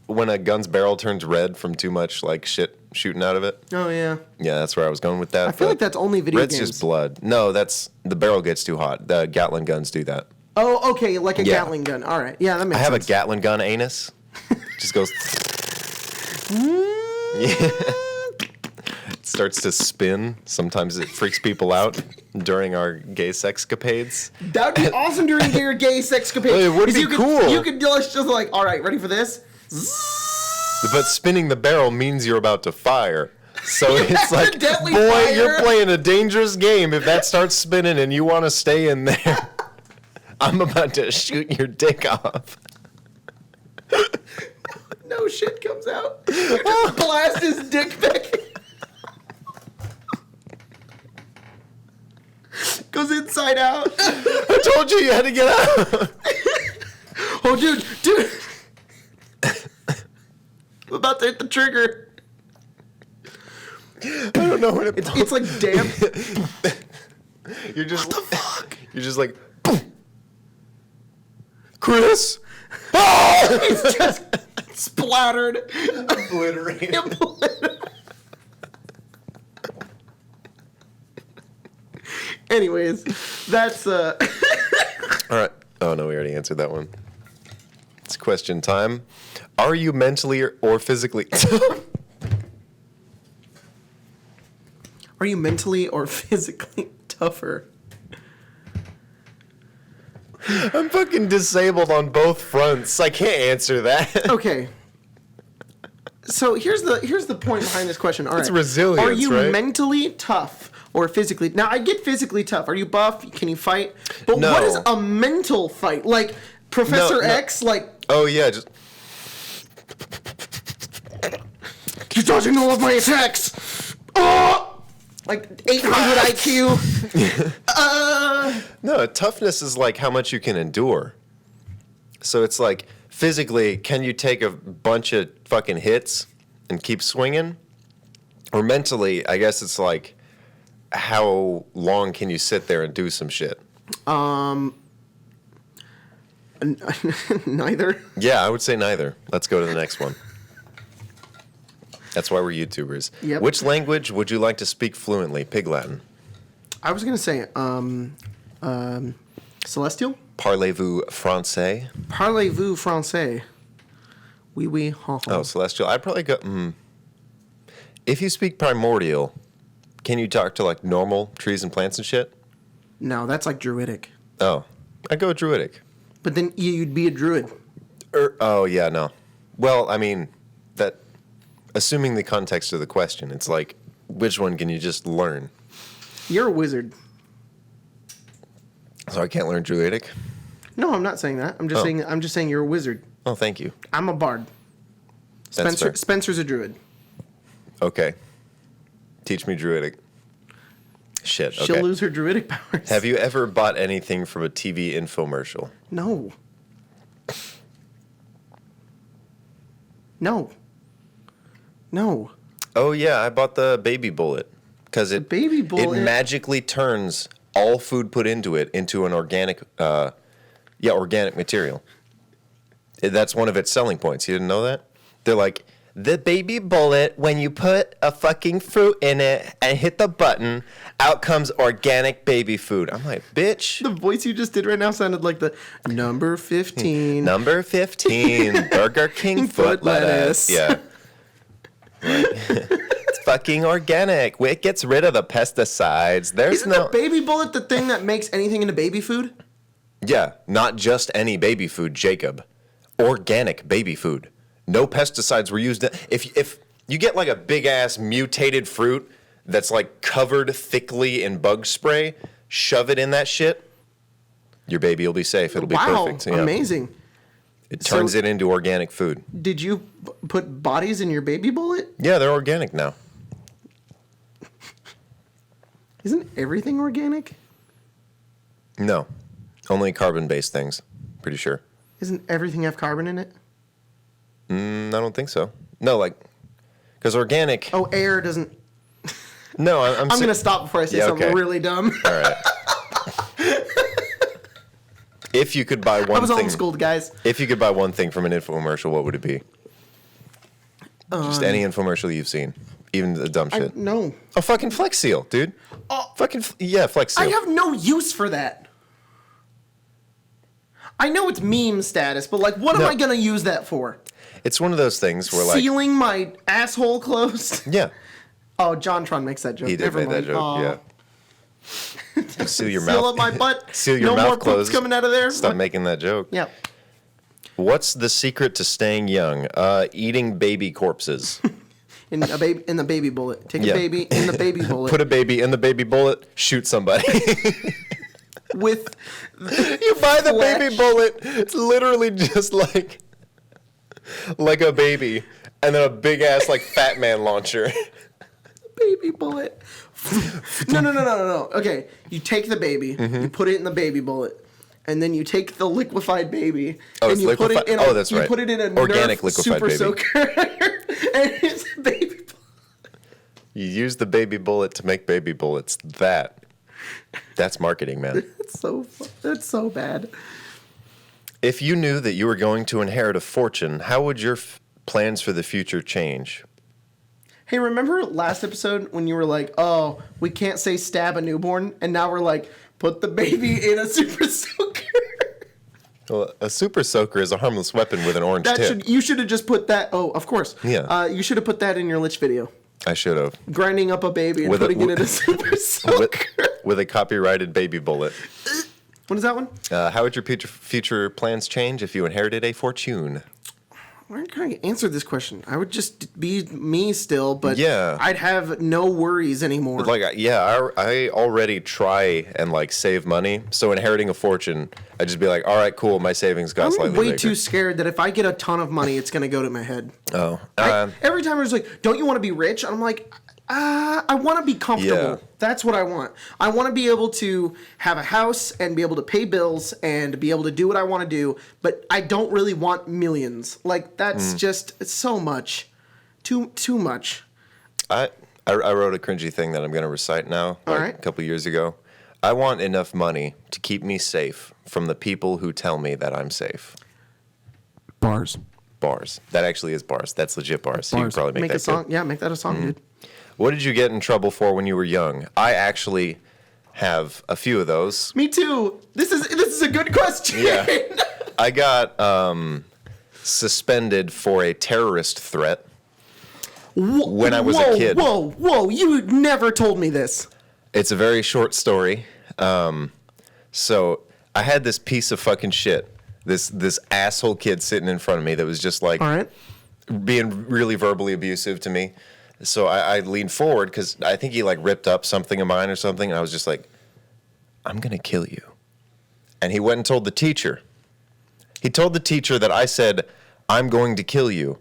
when a gun's barrel turns red from too much like shit shooting out of it. Oh yeah. Yeah, that's where I was going with that. I feel like that's only video red's games. Just blood. No, that's the barrel gets too hot. The Gatling guns do that. Oh, okay, like a Gatling gun. All right, yeah, that makes sense. I have a Gatling gun anus. Just goes. Yeah. starts to spin. Sometimes it freaks people out during our gay sexcapades. That would be awesome during your gay sexcapade. Well, it would be cool. You could just like, all right, ready for this? But spinning the barrel means you're about to fire. So it's like, Accidentally boy, fire. you're playing a dangerous game if that starts spinning and you want to stay in there. I'm about to shoot your dick off. No shit comes out. You just blast his dick back in. Goes inside out. I told you had to get out. Oh, dude. I'm about to hit the trigger. I don't know when It's like damp. You're just, What the fuck? You're just like, Chris. Oh! It's just splattered. Obliterated. Anyways, that's All right. Oh, no, we already answered that one. It's question time. Are you mentally or physically... Are you mentally or physically tougher? I'm fucking disabled on both fronts. I can't answer that. Okay. So here's the point behind this question. All right. It's resilience, Are you right? mentally tough or physically? Now I get physically tough. Are you buff? Can you fight? But No. what is a mental fight? Like Professor No. X? Like Oh, yeah, just... he's dodging all of my attacks. Oh! Like 800 IQ. No, toughness is like how much you can endure. So it's like, physically, can you take a bunch of fucking hits and keep swinging? Or mentally, I guess it's like, how long can you sit there and do some shit? Neither. Yeah, I would say neither. Let's go to the next one. That's why we're YouTubers. Yep. Which language would you like to speak fluently? Pig Latin. I was gonna say Celestial. Parlez-vous français? Parlez-vous français? Oui, oui, ha, ha. Oh, Celestial. I'd probably go... If you speak Primordial, can you talk to, like, normal trees and plants and shit? No, that's like Druidic. Oh. I'd go Druidic. But then you'd be a druid. Oh, yeah, no. Well, I mean, that... Assuming the context of the question, it's like, which one can you just learn? You're a wizard. So I can't learn Druidic? No, I'm not saying that. I'm just saying you're a wizard. Oh, thank you. I'm a bard. That's fair. Spencer's a druid. Okay. Teach me Druidic. Shit, okay. She'll lose her druidic powers. Have you ever bought anything from a TV infomercial? No. No. No. Oh, yeah, I bought the baby bullet. Because it baby bullet? It magically turns all food put into it into an organic, organic material. That's one of its selling points. You didn't know that? They're like, the baby bullet, when you put a fucking fruit in it and hit the button, out comes organic baby food. I'm like, bitch. The voice you just did right now sounded like the number 15. Number 15, Burger King foot lettuce. Yeah. Right. It's fucking organic. It gets rid of the pesticides. There's Isn't no... the baby bullet the thing that makes anything into baby food? Yeah, not just any baby food, Jacob. Organic baby food. No pesticides were used. If you get like a big-ass mutated fruit that's like covered thickly in bug spray, shove it in that shit, your baby will be safe. It'll be perfect. Yeah. Amazing. It turns it into organic food. Did you put bodies in your baby bullet? Yeah, they're organic now. Isn't everything organic? No, only carbon-based things. Pretty sure. Isn't everything have carbon in it? I don't think so. No, like, because organic. Oh, air doesn't. No, I'm going to stop before I say something really dumb. All right. If you could buy one thing. I was homeschooled, guys. If you could buy one thing from an infomercial, what would it be? Just any infomercial you've seen. Even the dumb shit. No. Oh, fucking Flex Seal, dude. Yeah, Flex Seal. I have no use for that. I know it's meme status, but like, what am I going to use that for? It's one of those things where like... Sealing my asshole closed? Yeah. Oh, JonTron makes that joke. He did Never make mind. that joke, Aw. yeah. Seal your Seal mouth. up my butt. Seal your no mouth more closed. poop's coming out of there. Stop making that joke. Yeah. What's the secret to staying young? Eating baby corpses. In the baby bullet. Take Yeah. a baby in the baby bullet. Put a baby in the baby bullet. Shoot somebody. with You buy the flesh. baby bullet. It's literally just like a baby, and then a big ass like Fat Man launcher. baby bullet. No. Okay, you take the baby, you put it in the baby bullet, and then you take the liquefied baby Oh, and it's you put liquefied? it in. Oh, that's right. You put it in a Organic Nerf liquefied super baby. soaker, and it's a baby bullet. You use the baby bullet to make baby bullets. That's marketing, man. That's so bad. If you knew that you were going to inherit a fortune, how would your plans for the future change? Hey, remember last episode when you were like, "Oh, we can't say stab a newborn," and now we're like, "Put the baby in a super soaker." Well, a super soaker is a harmless weapon with an orange tip. You should have just put that. Oh, of course. Yeah. You should have put that in your Lich video. I should have. Grinding up a baby and putting it in a super soaker. With a copyrighted baby bullet. What is that one? How would your future plans change if you inherited a fortune? Where can I answer this question? I would just be me still, but Yeah. I'd have no worries anymore. I already try and like save money. So inheriting a fortune, I'd just be like, all right, cool. My savings got I'm slightly way bigger. too scared that if I get a ton of money, it's going to go to my head. Oh. Every time it's like, don't you want to be rich? I'm like, I want to be comfortable. Yeah. That's what I want. I want to be able to have a house and be able to pay bills and be able to do what I want to do, but I don't really want millions. Like, that's just it's so much. Too much. I wrote a cringy thing that I'm going to recite now, All right. a couple years ago. I want enough money to keep me safe from the people who tell me that I'm safe. Bars. Bars. That actually is bars. That's legit bars. You can probably make that a song. good. Yeah, make that a song, dude. What did you get in trouble for when you were young? I actually have a few of those. Me too. This is a good question. Yeah. I got suspended for a terrorist threat when I was a kid. Whoa! You never told me this. It's a very short story. So I had this piece of fucking shit, this asshole kid sitting in front of me that was just like All right. being really verbally abusive to me. So I leaned forward because I think he like ripped up something of mine or something. And I was just like, I'm going to kill you. And he went and told the teacher. He told the teacher that I said, I'm going to kill you.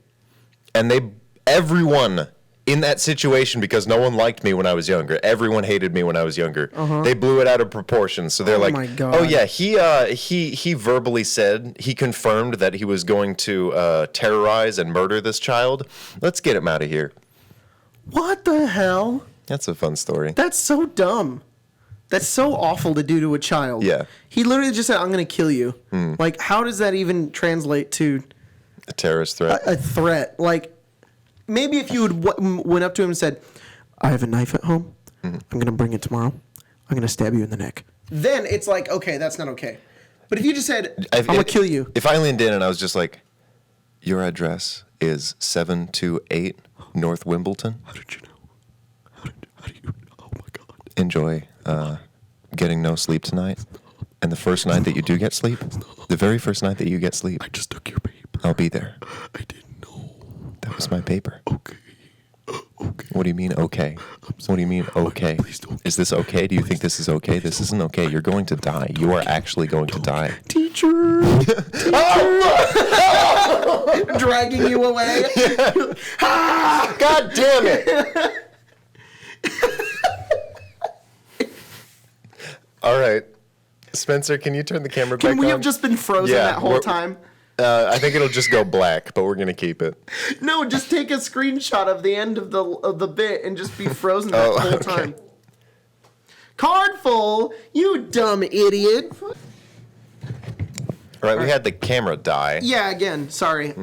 And everyone in that situation, because no one liked me when I was younger. Everyone hated me when I was younger. They blew it out of proportion. So they're Oh like, my God. oh yeah, he verbally said, he confirmed that he was going to terrorize and murder this child. Let's get him out of here. What the hell? That's a fun story. That's so dumb. That's so awful to do to a child. Yeah. He literally just said, I'm going to kill you. Like, how does that even translate to A terrorist threat. a threat? Like, maybe if you went up to him and said, I have a knife at home. I'm going to bring it tomorrow. I'm going to stab you in the neck. Then it's like, okay, that's not okay. But if you just said, I'm going to kill you. If I leaned in and I was just like, your address is 728 North Wimbledon. How did you know? How do you? Oh my God. Enjoy getting no sleep tonight. And the first night that you do get sleep, the very first night that you get sleep, I just took your paper. I'll be there. I didn't know. That was my paper. Okay. Okay. What do you mean, okay? What do you mean, okay? Please don't. Is this okay? Do you think this is okay? This isn't okay. You're going to die. You are actually going to die. Teacher. Dragging you away. God damn it! All right. Spencer, can you turn the camera back on? Can we have just been frozen that whole time? I think it'll just go black, but we're going to keep it. No, just take a screenshot of the end of the bit and just be frozen that whole time. Card full, you dumb idiot. All right, we had the camera die. Yeah, again, sorry.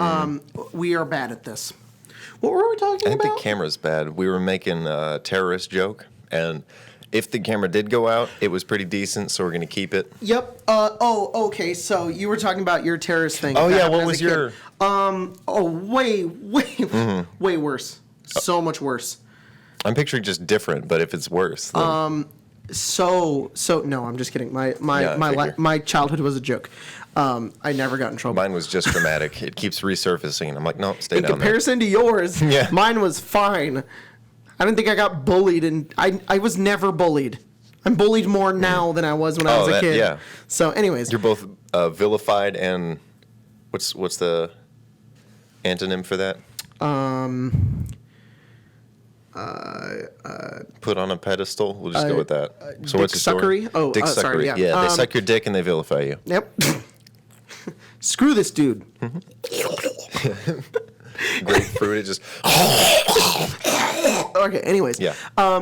We are bad at this. What were we talking I think about? the camera's bad. We were making a terrorist joke, and if the camera did go out, it was pretty decent, so we're going to keep it. Yep. Okay. So you were talking about your terrorist thing. Oh, that yeah. happened What as was a kid. your... Way worse. So much worse. I'm picturing just different, but if it's worse, then... So no, I'm just kidding. My childhood was a joke. I never got in trouble. Mine was just dramatic. It keeps resurfacing. I'm like, no, stay down there. In comparison to yours, Yeah. Mine was fine. I don't think I got bullied, and I was never bullied. I'm bullied more now than I was when I was a kid. Yeah. So, anyways, You're both vilified and what's the antonym for that? Put on a pedestal. We'll just go with that. So what's your story? dick-suckery? Oh, dick sorry, suckery. yeah. They suck your dick and they vilify you. Yep. Screw this dude. Grapefruit. It just. Okay. Anyways. Yeah.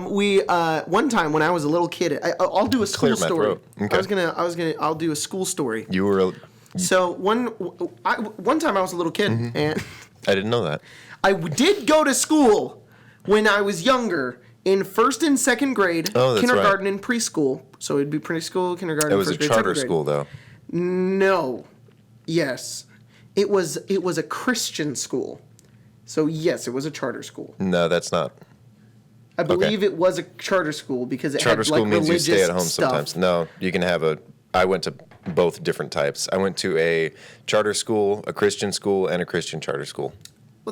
We one time when I was a little kid, I'll do a school Cleared my story. throat. Okay. I'll do a school story. You were. So one time I was a little kid, and I didn't know that. I did go to school when I was younger in first and second grade, Oh, that's kindergarten and preschool. So it'd be preschool, kindergarten. It was a first grade, charter second grade. school, though. No. Yes. It was a Christian school. So yes, it was a charter school. No, that's not. I believe it was a charter school because it Charter had school like means you religious stay at home stuff. sometimes. No, you can have I went to both different types. I went to a charter school, a Christian school, and a Christian charter school.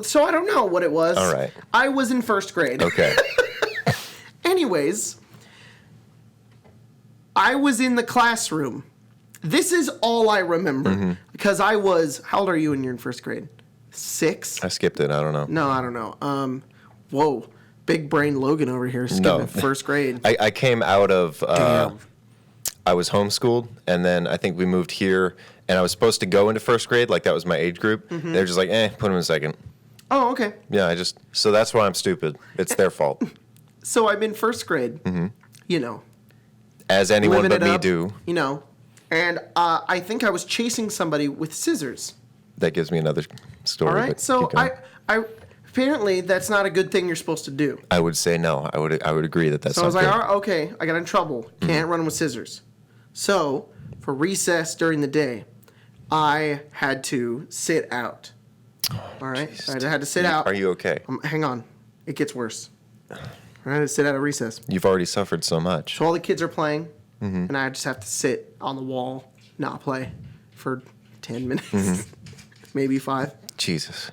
So I don't know what it was. All right. I was in first grade. Okay. Anyways, I was in the classroom. This is all I remember because I was. How old are you when you're in first grade? 6? I skipped it. I don't know. No, I don't know. Whoa, big brain Logan over here skipping first grade. I came out of. Damn. I was homeschooled, and then I think we moved here, and I was supposed to go into first grade, like that was my age group. They're just like, put him in second. Oh, okay. Yeah, so that's why I'm stupid. It's their fault. So I'm in first grade. You know, As anyone living but it me up, do. You know, and I think I was chasing somebody with scissors. That gives me another story. All right. but So keep going. I apparently that's not a good thing you're supposed to do. I would say no. I would agree that's So I was not like, good. all right, okay, I got in trouble. Can't run with scissors. So for recess during the day, I had to sit out. All right. So I had to sit out. Are you okay? Hang on. It gets worse. I had to sit out at recess. You've already suffered so much. So all the kids are playing, and I just have to sit on the wall, not play, for 10 minutes, maybe 5. Jesus.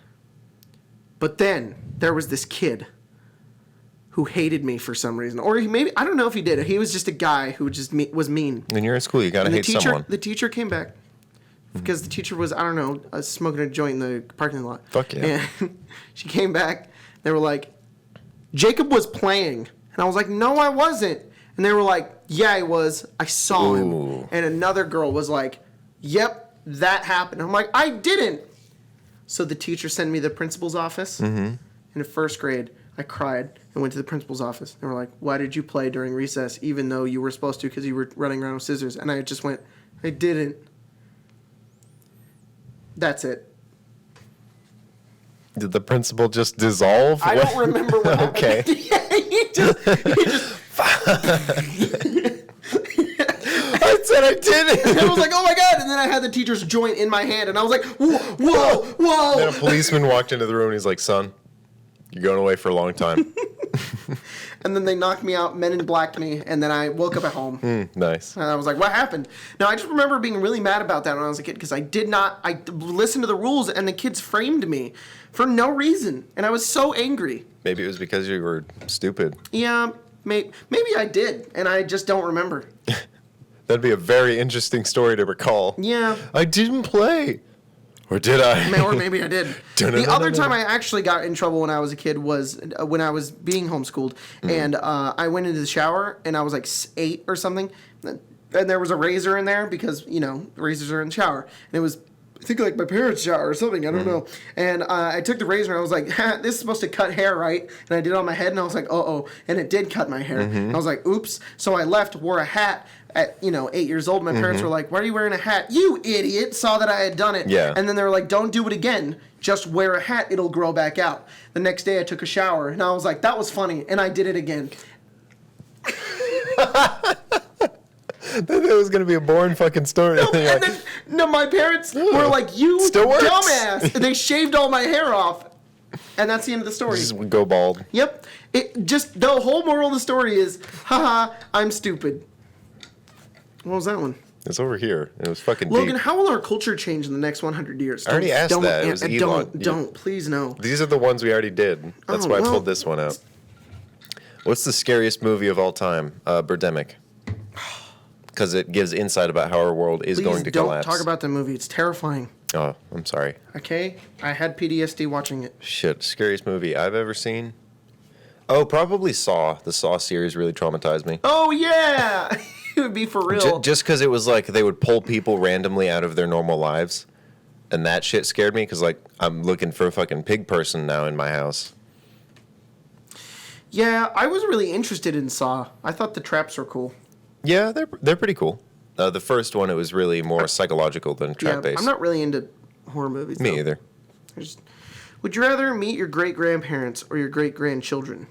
But then there was this kid who hated me for some reason, or I don't know if he did it. He was just a guy who just was mean. When you're in school, you gotta And hate someone. The teacher came back because the teacher was, I don't know, smoking a joint in the parking lot. Fuck yeah. And she came back. They were like, Jacob was playing. And I was like, no, I wasn't. And they were like, yeah, I was. I saw him. Ooh. And another girl was like, yep, that happened. I'm like, I didn't. So the teacher sent me to the principal's office. In the first grade, I cried and went to the principal's office. They were like, why did you play during recess even though you were supposed to because you were running around with scissors? And I just went, I didn't. That's it. Did the principal just dissolve? I don't remember what happened. Okay. Yeah, he just I said I didn't. and I was like, oh my God. And then I had the teacher's joint in my hand and I was like, whoa, whoa. Then a policeman walked into the room and he's like, son, you're going away for a long time. And then they knocked me out, men in blacked me, and then I woke up at home. Nice. And I was like, what happened? Now, I just remember being really mad about that when I was a kid because I listened to the rules and the kids framed me for no reason. And I was so angry. Maybe it was because you were stupid. Yeah, maybe I did, and I just don't remember. That'd be a very interesting story to recall. Yeah. I didn't play. Or did I? Or maybe I did. The other time I actually got in trouble when I was a kid was when I was being homeschooled. And I went into the shower, and I was like 8 or something. And there was a razor in there because, razors are in the shower. And it was, I think, like my parents' shower or something. I don't know. And I took the razor, and I was like, this is supposed to cut hair, right? And I did it on my head, and I was like, uh-oh. And it did cut my hair. And I was like, oops. So I left, wore a hat. At 8 years old, my parents were like, why are you wearing a hat? You idiot. Saw that I had done it. Yeah. And then they were like, don't do it again. Just wear a hat. It'll grow back out. The next day I took a shower and I was like, that was funny. And I did it again. That was going to be a boring fucking story. My parents were like, you Still works. dumbass. And they shaved all my hair off. And that's the end of the story. Just go bald. Yep. The whole moral of the story is, haha, I'm stupid. What was that one? It's over here. It was fucking Logan, deep. how will our culture change in the next 100 years? I already asked that. It was Elon. Don't, please no. These are the ones we already did. That's why I pulled this one out. What's the scariest movie of all time? Birdemic. Because it gives insight about how our world is going to collapse. Don't talk about the movie. It's terrifying. Oh, I'm sorry. Okay? I had PTSD watching it. Shit, scariest movie I've ever seen? Oh, probably Saw. The Saw series really traumatized me. Oh, yeah! It would be for real. Just because it was like they would pull people randomly out of their normal lives. And that shit scared me because, like, I'm looking for a fucking pig person now in my house. Yeah, I was really interested in Saw. I thought the traps were cool. Yeah, they're pretty cool. The first one, it was really more psychological than trap-based. I'm not really into horror movies, Me either. Would you rather meet your great-grandparents or your great-grandchildren?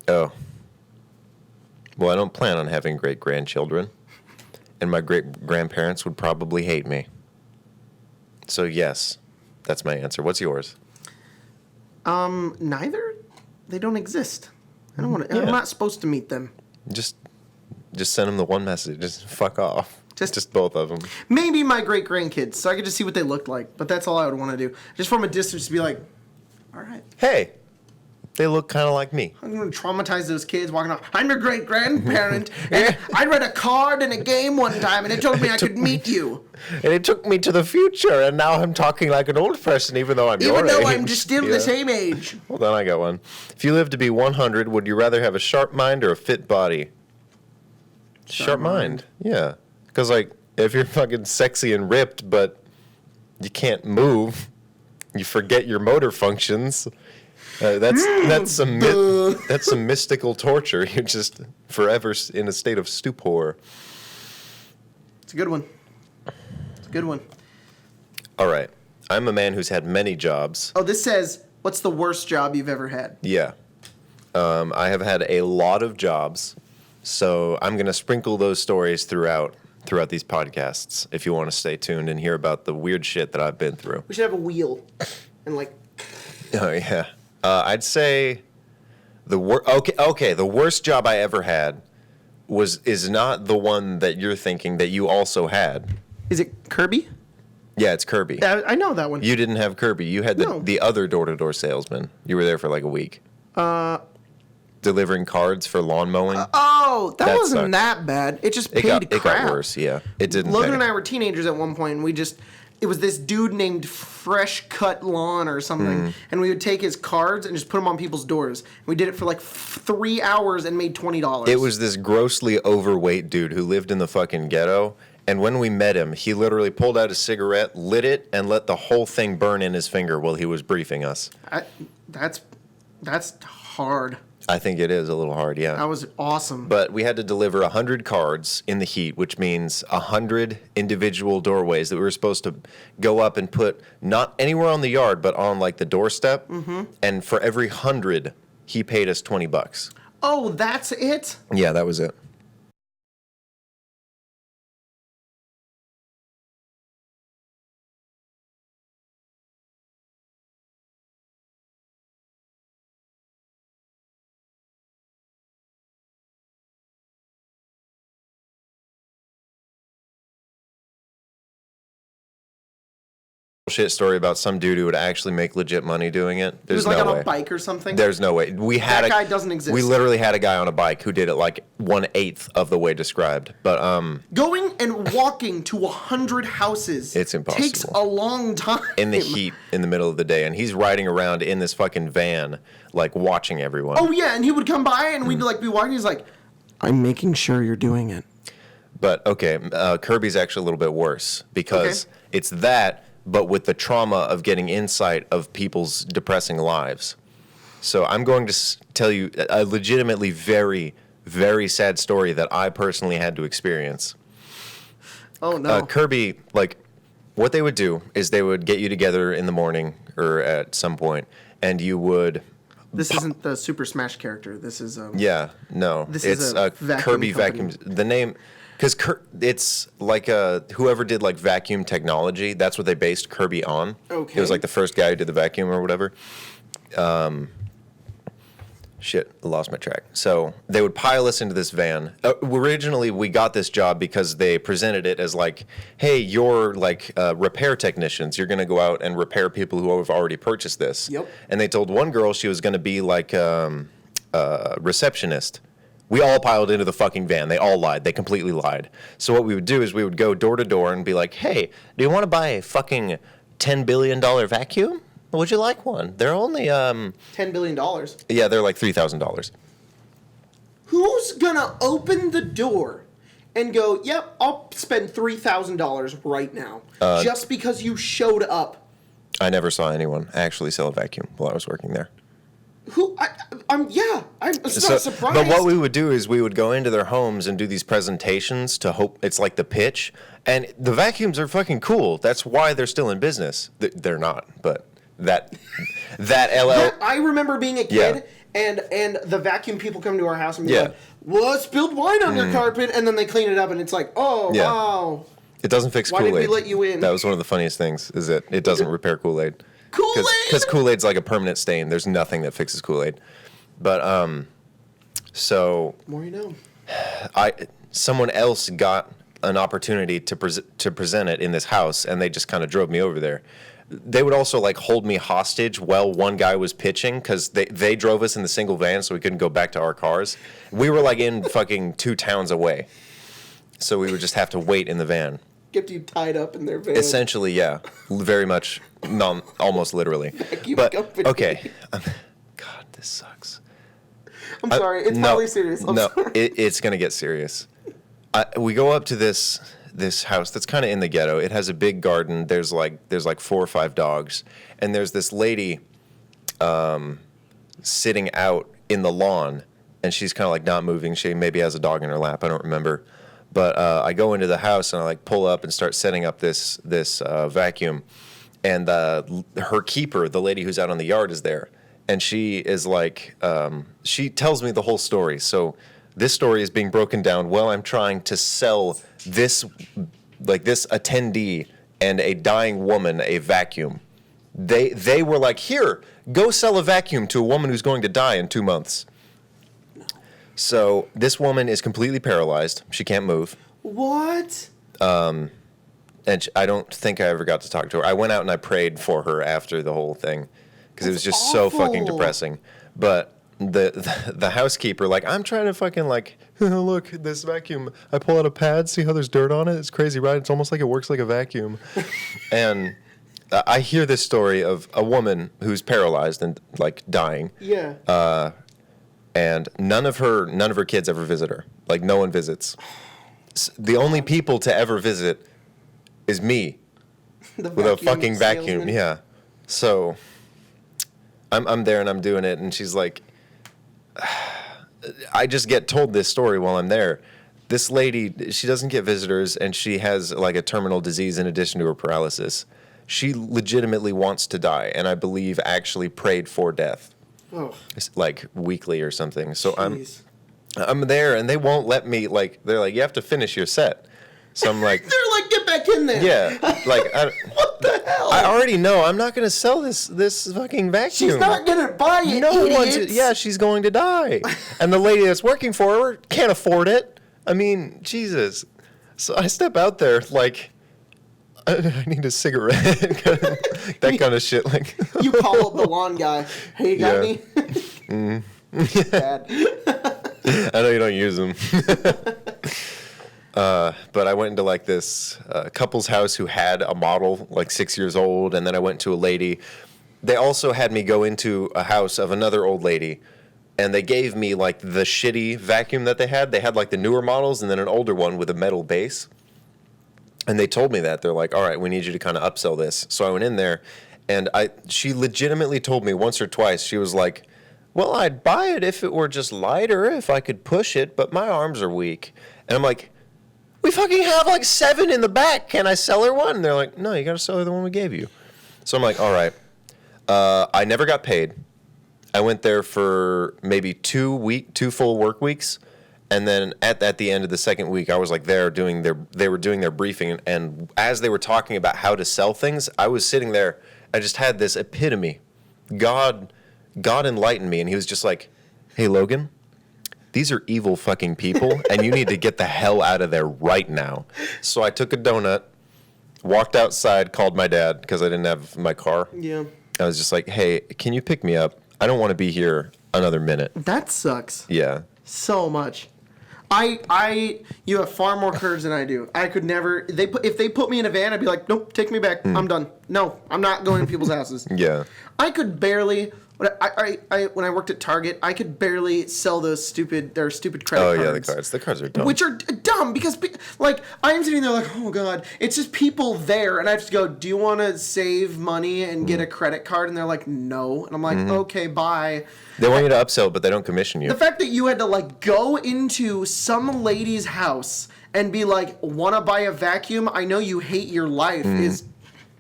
Oh. Well, I don't plan on having great-grandchildren. And my great-grandparents would probably hate me. So, yes, that's my answer. What's yours? Neither. They don't exist. I don't want to. Yeah. I'm not supposed to meet them. Just send them the one message. Just fuck off. Just both of them. Maybe my great-grandkids, so I could just see what they looked like. But that's all I would want to do. Just from a distance to be like, all right. Hey, they look kind of like me. I'm going to traumatize those kids walking off. I'm your great-grandparent, and I read a card in a game one time, and it told me I could meet you. And it took me to the future, and now I'm talking like an old person, even though I'm your age. Even though I'm just still the same age. Hold on, I got one. If you live to be 100, would you rather have a sharp mind or a fit body? Sharp mind. Yeah. Because, like, if you're fucking sexy and ripped, but you can't move, you forget your motor functions. That's some mystical torture. You're just forever in a state of stupor. It's a good one. It's a good one. All right. I'm a man who's had many jobs. Oh, this says, what's the worst job you've ever had? Yeah. I have had a lot of jobs, so I'm going to sprinkle those stories throughout these podcasts if you want to stay tuned and hear about the weird shit that I've been through. We should have a wheel and like... Oh, yeah. I'd say the worst job I ever had is not the one that you're thinking that you also had. Is it Kirby? Yeah, it's Kirby. I know that one. You didn't have Kirby. You had the other door-to-door salesman. You were there for like a week. Delivering cards for lawn mowing. That wasn't sucked. That bad. It just paid crap. It got worse, yeah. It didn't Logan and I were teenagers at one point, and it was this dude named Fresh Cut Lawn or something, and we would take his cards and just put them on people's doors. And we did it for like 3 hours and made $20. It was this grossly overweight dude who lived in the fucking ghetto, and when we met him, he literally pulled out a cigarette, lit it, and let the whole thing burn in his finger while he was briefing us. That's hard. I think it is a little hard, yeah. That was awesome. But we had to deliver 100 cards in the heat, which means 100 individual doorways that we were supposed to go up and put not anywhere on the yard, but on like the doorstep. Mm-hmm. And for every 100, he paid us $20. Oh, that's it? Yeah, that was it. Shit story about some dude who would actually make legit money doing it. There's no way. It was like on a bike or something? There's no way. That guy doesn't exist. We literally had a guy on a bike who did it like 1/8 of the way described. But going and walking to 100 houses. It's impossible. Takes a long time. In the heat, in the middle of the day, and he's riding around in this fucking van, like watching everyone. Oh yeah, and he would come by and we'd like be walking. He's like, "I'm making sure you're doing it." But okay, Kirby's actually a little bit worse because it's that. But with the trauma of getting insight of people's depressing lives. So I'm going to tell you a legitimately very, very sad story that I personally had to experience. Oh, no. Kirby, like, what they would do is they would get you together in the morning or at some point, and you would This isn't the Super Smash character. This is Yeah, no. This it's is a vacuum Kirby company. vacuum. The name, because it's like whoever did like vacuum technology. That's what they based Kirby on. Okay. It was like the first guy who did the vacuum or whatever. Shit, I lost my track. So they would pile us into this van. Originally, we got this job because they presented it as like, hey, you're like repair technicians. You're going to go out and repair people who have already purchased this. Yep. And they told one girl she was going to be like a receptionist. We all piled into the fucking van. They all lied. They completely lied. So what we would do is we would go door to door and be like, hey, do you want to buy a fucking $10 billion vacuum? Would you like one? They're only $10 billion. yeah, they're like $3,000. Who's gonna open the door and go, yep, I'll spend $3,000 right now just because you showed up? I never saw anyone actually sell a vacuum while I was working there. I'm not surprised. But what we would do is we would go into their homes and do these presentations to hope it's like the pitch. And the vacuums are fucking cool. That's why they're still in business. They're not, but that LL. I remember being a kid and the vacuum people come to our house and be like, well, I spilled wine on your carpet, and then they clean it up and it's like, oh, wow. It doesn't fix Why Kool-Aid. did we let you in? That was one of the funniest things, is that it doesn't repair Kool-Aid. Kool-Aid? Because Kool-Aid's like a permanent stain. There's nothing that fixes Kool-Aid. But, so... More you know. Someone else got an opportunity to present it in this house, and they just kind of drove me over there. They would also like hold me hostage while one guy was pitching because they drove us in the single van so we couldn't go back to our cars. We were like in fucking 2 towns away. So we would just have to wait in the van. Get you tied up in their van. Essentially, yeah. Very much, almost literally. Vacuum But, company. okay. God, this sucks. I'm sorry. It's probably serious. I'm sorry. It's going to get serious. We go up to this house that's kind of in the ghetto. It has a big garden. There's like 4 or 5 dogs, and there's this lady sitting out in the lawn, and she's kind of like not moving. She maybe has a dog in her lap. I don't remember. But I go into the house and I like pull up and start setting up this vacuum, and her keeper, the lady who's out on the yard, is there, and she is like she tells me the whole story. So this story is being broken down while I'm trying to sell this attendee and a dying woman a vacuum. They were like, here, go sell a vacuum to a woman who's going to die in 2 months. So this woman is completely paralyzed. She can't move. What? And I don't think I ever got to talk to her. I went out and I prayed for her after the whole thing because it was just so fucking depressing. But the housekeeper, like, I'm trying to fucking like, look, this vacuum. I pull out a pad, see how there's dirt on it? It's crazy, right? It's almost like it works like a vacuum. And I hear this story of a woman who's paralyzed and like dying. Yeah. And none of her kids ever visit her. Like, no one visits. The only people to ever visit is me with a fucking vacuum. Yeah. So I'm there and I'm doing it, and she's like, I just get told this story while I'm there. This lady, she doesn't get visitors, and she has like a terminal disease in addition to her paralysis. She legitimately wants to die, and I believe actually prayed for death. Oh. Like weekly or something. So Jeez. I'm there, and they won't let me, like, they're like, you have to finish your set. So I'm like, They're like, get back in there. yeah, like, What the hell? I already know I'm not going to sell this fucking vacuum. She's not gonna buy it. No idiots. one's, yeah, she's going to die. And the lady that's working for her can't afford it. I mean, Jesus. So I step out there like, I need a cigarette. That kind of shit. Like, You call up the lawn guy. Hey, you got Yeah. me? Bad. I know you don't use them. But I went into like this couple's house who had a model like 6 years old, and then I went to a lady. They also had me go into a house of another old lady, and they gave me like the shitty vacuum that they had. They had like the newer models and then an older one with a metal base. And they told me that. They're like, all right, we need you to kind of upsell this. So I went in there, and she legitimately told me once or twice, she was like, well, I'd buy it if it were just lighter, if I could push it, but my arms are weak. And I'm like, we fucking have like 7 in the back. Can I sell her one? And they're like, no, you got to sell her the one we gave you. So I'm like, all right. I never got paid. I went there for maybe 2 full work weeks. And then at the end of the second week, I was like they were doing their briefing. And as they were talking about how to sell things, I was sitting there. I just had this epitome. God enlightened me. And he was just like, hey, Logan, these are evil fucking people. And you need to get the hell out of there right now. So I took a donut, walked outside, called my dad because I didn't have my car. Yeah. I was just like, hey, can you pick me up? I don't want to be here another minute. That sucks. Yeah. So much. You have far more courage than I do. I could never. If they put me in a van, I'd be like, nope, take me back. I'm done. No, I'm not going to people's houses. Yeah. I could barely. When I worked at Target, I could barely sell those stupid credit cards. Oh yeah, the cards. The cards are dumb. Which are dumb because, like, I'm sitting there like, oh god, it's just people there, and I have to go, do you want to save money and get a credit card? And they're like, no, and I'm like, okay, bye. They want you to upsell, but they don't commission you. The fact that you had to like go into some lady's house and be like, want to buy a vacuum? I know you hate your life. Is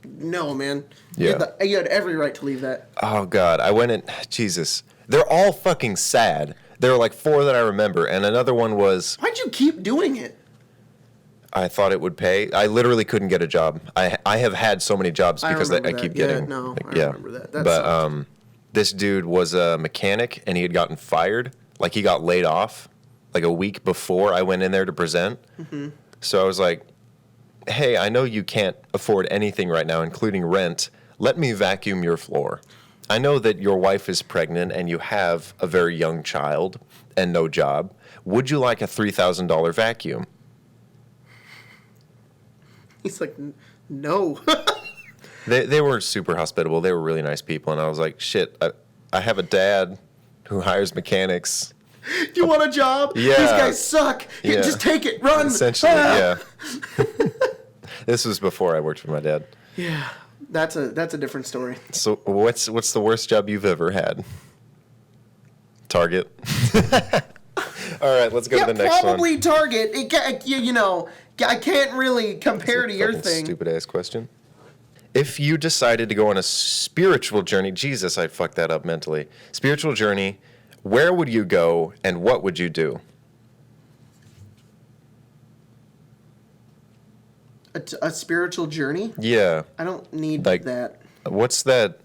no, man. Yeah. You had every right to leave that. Oh God, I went in. Jesus, they're all fucking sad. There were like 4 that I remember, and another one was. Why'd you keep doing it? I thought it would pay. I literally couldn't get a job. I have had so many jobs because I keep getting. I remember that. But this dude was a mechanic, and he had gotten fired. Like he got laid off, like a week before I went in there to present. Mm-hmm. So I was like, hey, I know you can't afford anything right now, including rent. Let me vacuum your floor. I know that your wife is pregnant and you have a very young child and no job. Would you like a $3,000 vacuum? He's like, no. They were super hospitable. They were really nice people. And I was like, shit, I have a dad who hires mechanics. Do you want a job? Yeah. These guys suck. Yeah. Just take it. Run. Essentially, yeah. This was before I worked for my dad. Yeah. That's a different story. So what's the worst job you've ever had? Target. All right, let's go to the next one. Probably Target. I can't really compare to your thing. Stupid ass question. If you decided to go on a spiritual journey, Jesus, I fucked that up mentally. Spiritual journey, where would you go and what would you do? A spiritual journey? Yeah. I don't need like, that. What's that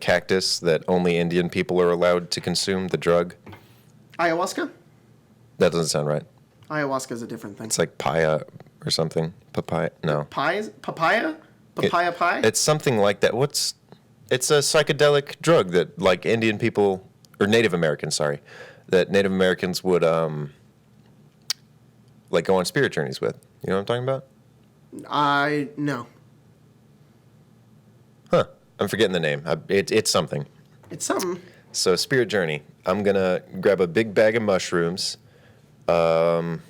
cactus that only Indian people are allowed to consume, the drug? Ayahuasca? That doesn't sound right. Ayahuasca is a different thing. It's like paya or something. Papaya? No. Papaya? Papaya pie? It's something like that. It's a psychedelic drug that like Indian people, or Native Americans, sorry, that Native Americans would like go on spirit journeys with. You know what I'm talking about? No. Huh. I'm forgetting the name. It's something. It's something. So, spirit journey. I'm going to grab a big bag of mushrooms. I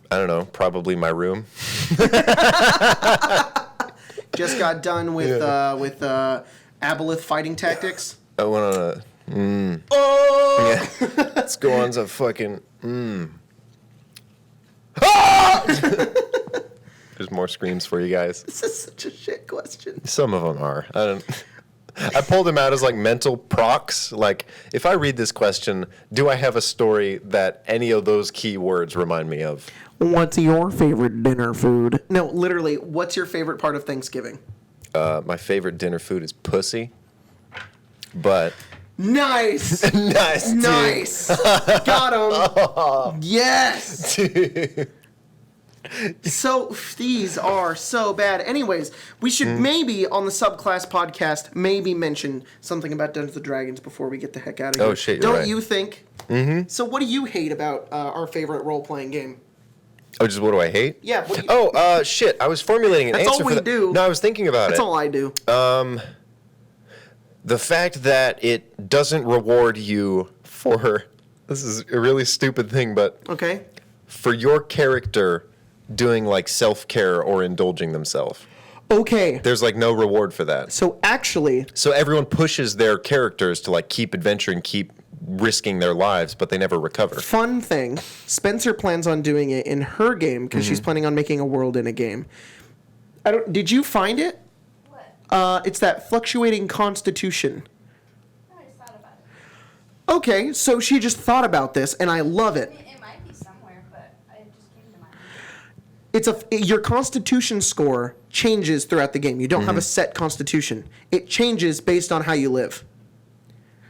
don't know. Probably my room. Just got done with aboleth fighting tactics. I went on a... Oh! Yeah. Let's go on to fucking... There's more screams for you guys. This is such a shit question. Some of them are. I pulled them out as like mental procs. Like, if I read this question, do I have a story that any of those key words remind me of? What's your favorite dinner food? No, literally, what's your favorite part of Thanksgiving? My favorite dinner food is pussy. But... Nice! Nice, dude. Nice! Got him! Oh. Yes! Dude. So, these are so bad. Anyways, we should maybe, on the Subclass podcast, maybe mention something about Dungeons & Dragons before we get the heck out of here. Oh, shit, Don't right. you think? Mm-hmm. So, what do you hate about our favorite role-playing game? Oh, just what do I hate? Yeah. What do you... Shit. I was formulating an That's answer all for we that. do. No, I was thinking about That's it. all I do. The fact that it doesn't reward you for... This is a really stupid thing, but... Okay. For your character doing, like, self-care or indulging themselves. Okay. There's, like, no reward for that. So, actually... So everyone pushes their characters to, like, keep adventuring, keep risking their lives, but they never recover. Fun thing. Spencer plans on doing it in her game, because she's planning on making a world in a game. Did you find it? What? It's that fluctuating constitution. I just thought about it. Okay, so she just thought about this, and I love it. I mean, it might be somewhere, but it just came to mind. Your constitution score changes throughout the game. You don't have a set constitution. It changes based on how you live.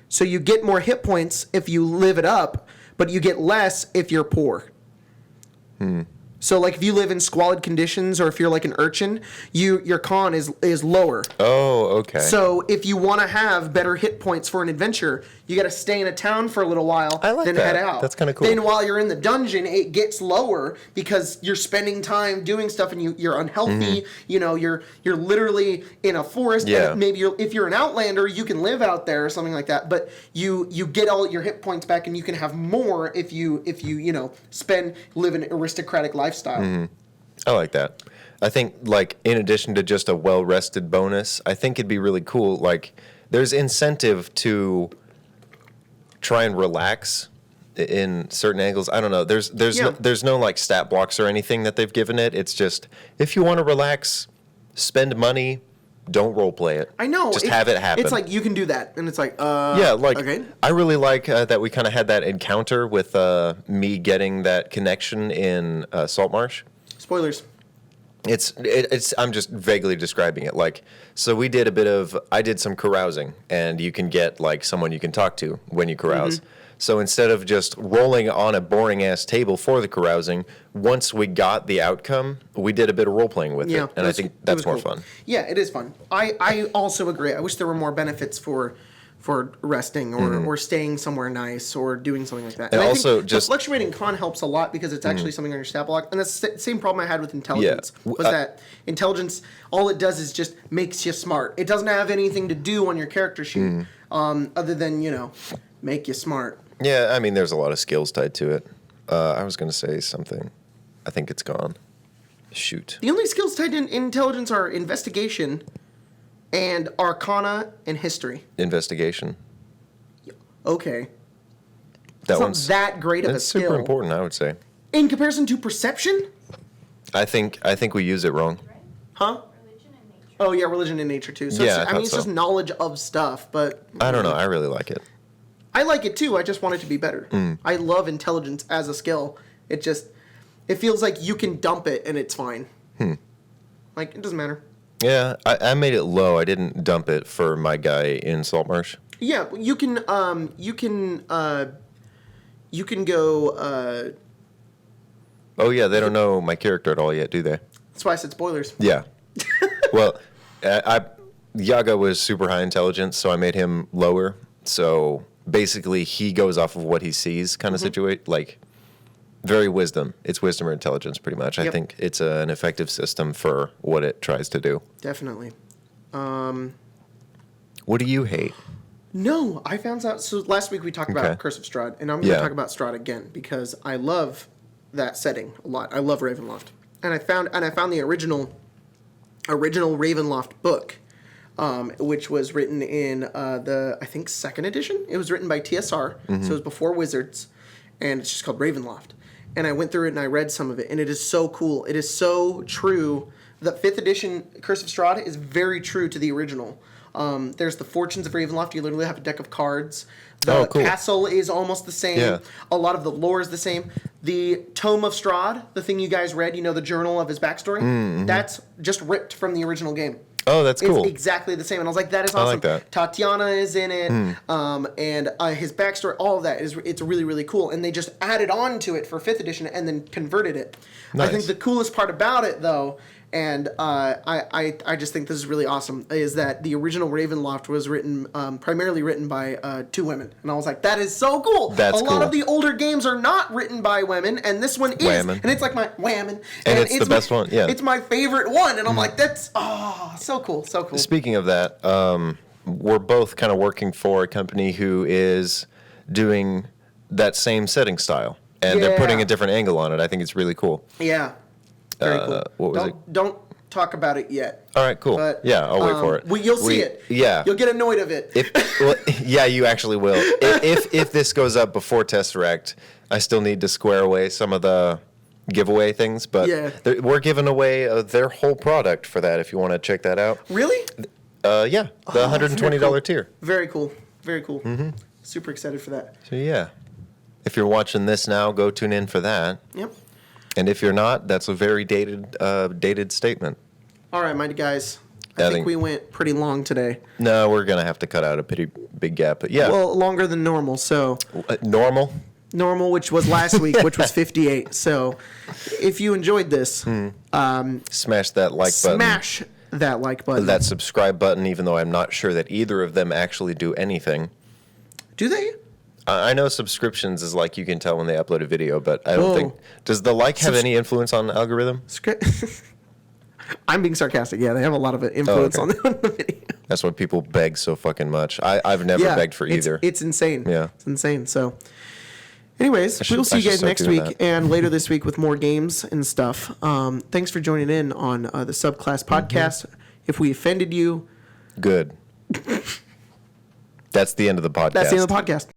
So you get more hit points if you live it up, but you get less if you're poor. So, like, if you live in squalid conditions, or if you're like an urchin, your con is lower. Oh, okay. So, if you want to have better hit points for an adventure, you got to stay in a town for a little while, I like then that. head out. That's kinda cool. Then, while you're in the dungeon, it gets lower because you're spending time doing stuff, and you're unhealthy. You know, you're literally in a forest. Yeah. And maybe if you're an outlander, you can live out there or something like that. But you get all your hit points back, and you can have more if you live an aristocratic lifestyle. I like that. I think, like, in addition to just a well-rested bonus, I think it'd be really cool. Like, there's incentive to try and relax in certain angles. I don't know. There's no like stat blocks or anything that they've given it. It's just, if you want to relax, spend money, don't role play it. I know. Just have it happen. It's like, you can do that, and it's like, yeah, like, okay. I really like that we kind of had that encounter with me getting that connection in Saltmarsh. Spoilers. It's I'm just vaguely describing it. Like, so I did some carousing, and you can get like someone you can talk to when you carouse. So instead of just rolling on a boring ass table for the carousing, once we got the outcome, we did a bit of role playing with it, and I think that's more fun. Yeah, it is fun. I also agree. I wish there were more benefits for resting or staying somewhere nice or doing something like that. And I also think just the fluctuating con helps a lot because it's actually something on your stat block. And that's the same problem I had with intelligence. Was that intelligence, all it does is just makes you smart. It doesn't have anything to do on your character sheet other than, make you smart. Yeah, I mean, there's a lot of skills tied to it. I was going to say something. I think it's gone. Shoot. The only skills tied in intelligence are investigation and arcana and history. Investigation. Okay. That It's not that great of a skill. It's super important, I would say. In comparison to perception? I think we use it wrong. Right? Huh? Religion and nature. Oh, yeah, religion and nature, too. So Yeah, it's just knowledge of stuff, but... I don't know. I really like it. I like it, too. I just want it to be better. I love intelligence as a skill. It feels like you can dump it and it's fine. Like, it doesn't matter. Yeah, I made it low. I didn't dump it for my guy in Saltmarsh. Yeah, you can go, Oh, yeah, they don't know my character at all yet, do they? that's why I said spoilers. Yeah. Well, Yaga was super high intelligence, so I made him lower. So basically, he goes off of what he sees, kind of situation. Like, very wisdom. It's wisdom or intelligence, pretty much. I think it's an effective system for what it tries to do. Definitely. What do you hate? No, I found out. So last week we talked about Curse of Strahd, and I'm going to talk about Strahd again because I love that setting a lot. I love Ravenloft, and I found the original Ravenloft book, which was written in I think 2nd edition. It was written by TSR, so it was before Wizards, and it's just called Ravenloft. And I went through it and I read some of it, and it is so cool. It is so true. The 5th edition Curse of Strahd is very true to the original. There's the Fortunes of Ravenloft. You literally have a deck of cards. The castle is almost the same. Yeah. A lot of the lore is the same. The Tome of Strahd, the thing you guys read, the journal of his backstory, that's just ripped from the original game. Oh, that's cool. It's exactly the same. And I was like, that is awesome. I like that. Tatiana is in it, and his backstory, all of that, it's really, really cool. And they just added on to it for 5th edition and then converted it. Nice. I think the coolest part about it, though, and I just think this is really awesome, is that the original Ravenloft was primarily written by 2 women. And I was like, that is so cool. That's a lot of the older games are not written by women, and this one is. Whammin'. And it's like my whammin'. And it's the best one, yeah. It's my favorite one. And I'm like, that's, so cool, so cool. Speaking of that, we're both kind of working for a company who is doing that same setting style. And they're putting a different angle on it. I think it's really cool. Yeah. Very cool. What was it? Don't talk about it yet. All right, cool. But, yeah, I'll wait for it. You'll see it. Yeah. You'll get annoyed of it. Yeah, you actually will. If this goes up before Tesseract, I still need to square away some of the giveaway things, but we're giving away their whole product for that if you want to check that out. Really? Yeah, the $120 tier. Very cool. Very cool. Mm-hmm. Super excited for that. So yeah, if you're watching this now, go tune in for that. Yep. And if you're not, that's a very dated statement. All right, mighty guys. I think we went pretty long today. No, we're gonna have to cut out a pretty big gap. But yeah, Well, longer than normal. So normal. normal, which was last week, which was 58. So if you enjoyed this, Smash that like button. smash that like button. That subscribe button, even though I'm not sure that either of them actually do anything. Do they? I know subscriptions is like you can tell when they upload a video, but I don't think... Does the like have any influence on the algorithm? I'm being sarcastic. Yeah, they have a lot of influence on the video. That's why people beg so fucking much. I've never begged for either. It's insane. Yeah. It's insane. So, anyways, we'll see you guys next week and later this week with more games and stuff. Thanks for joining in on the Subclass podcast. If we offended you... Good. That's the end of the podcast. That's the end of the podcast.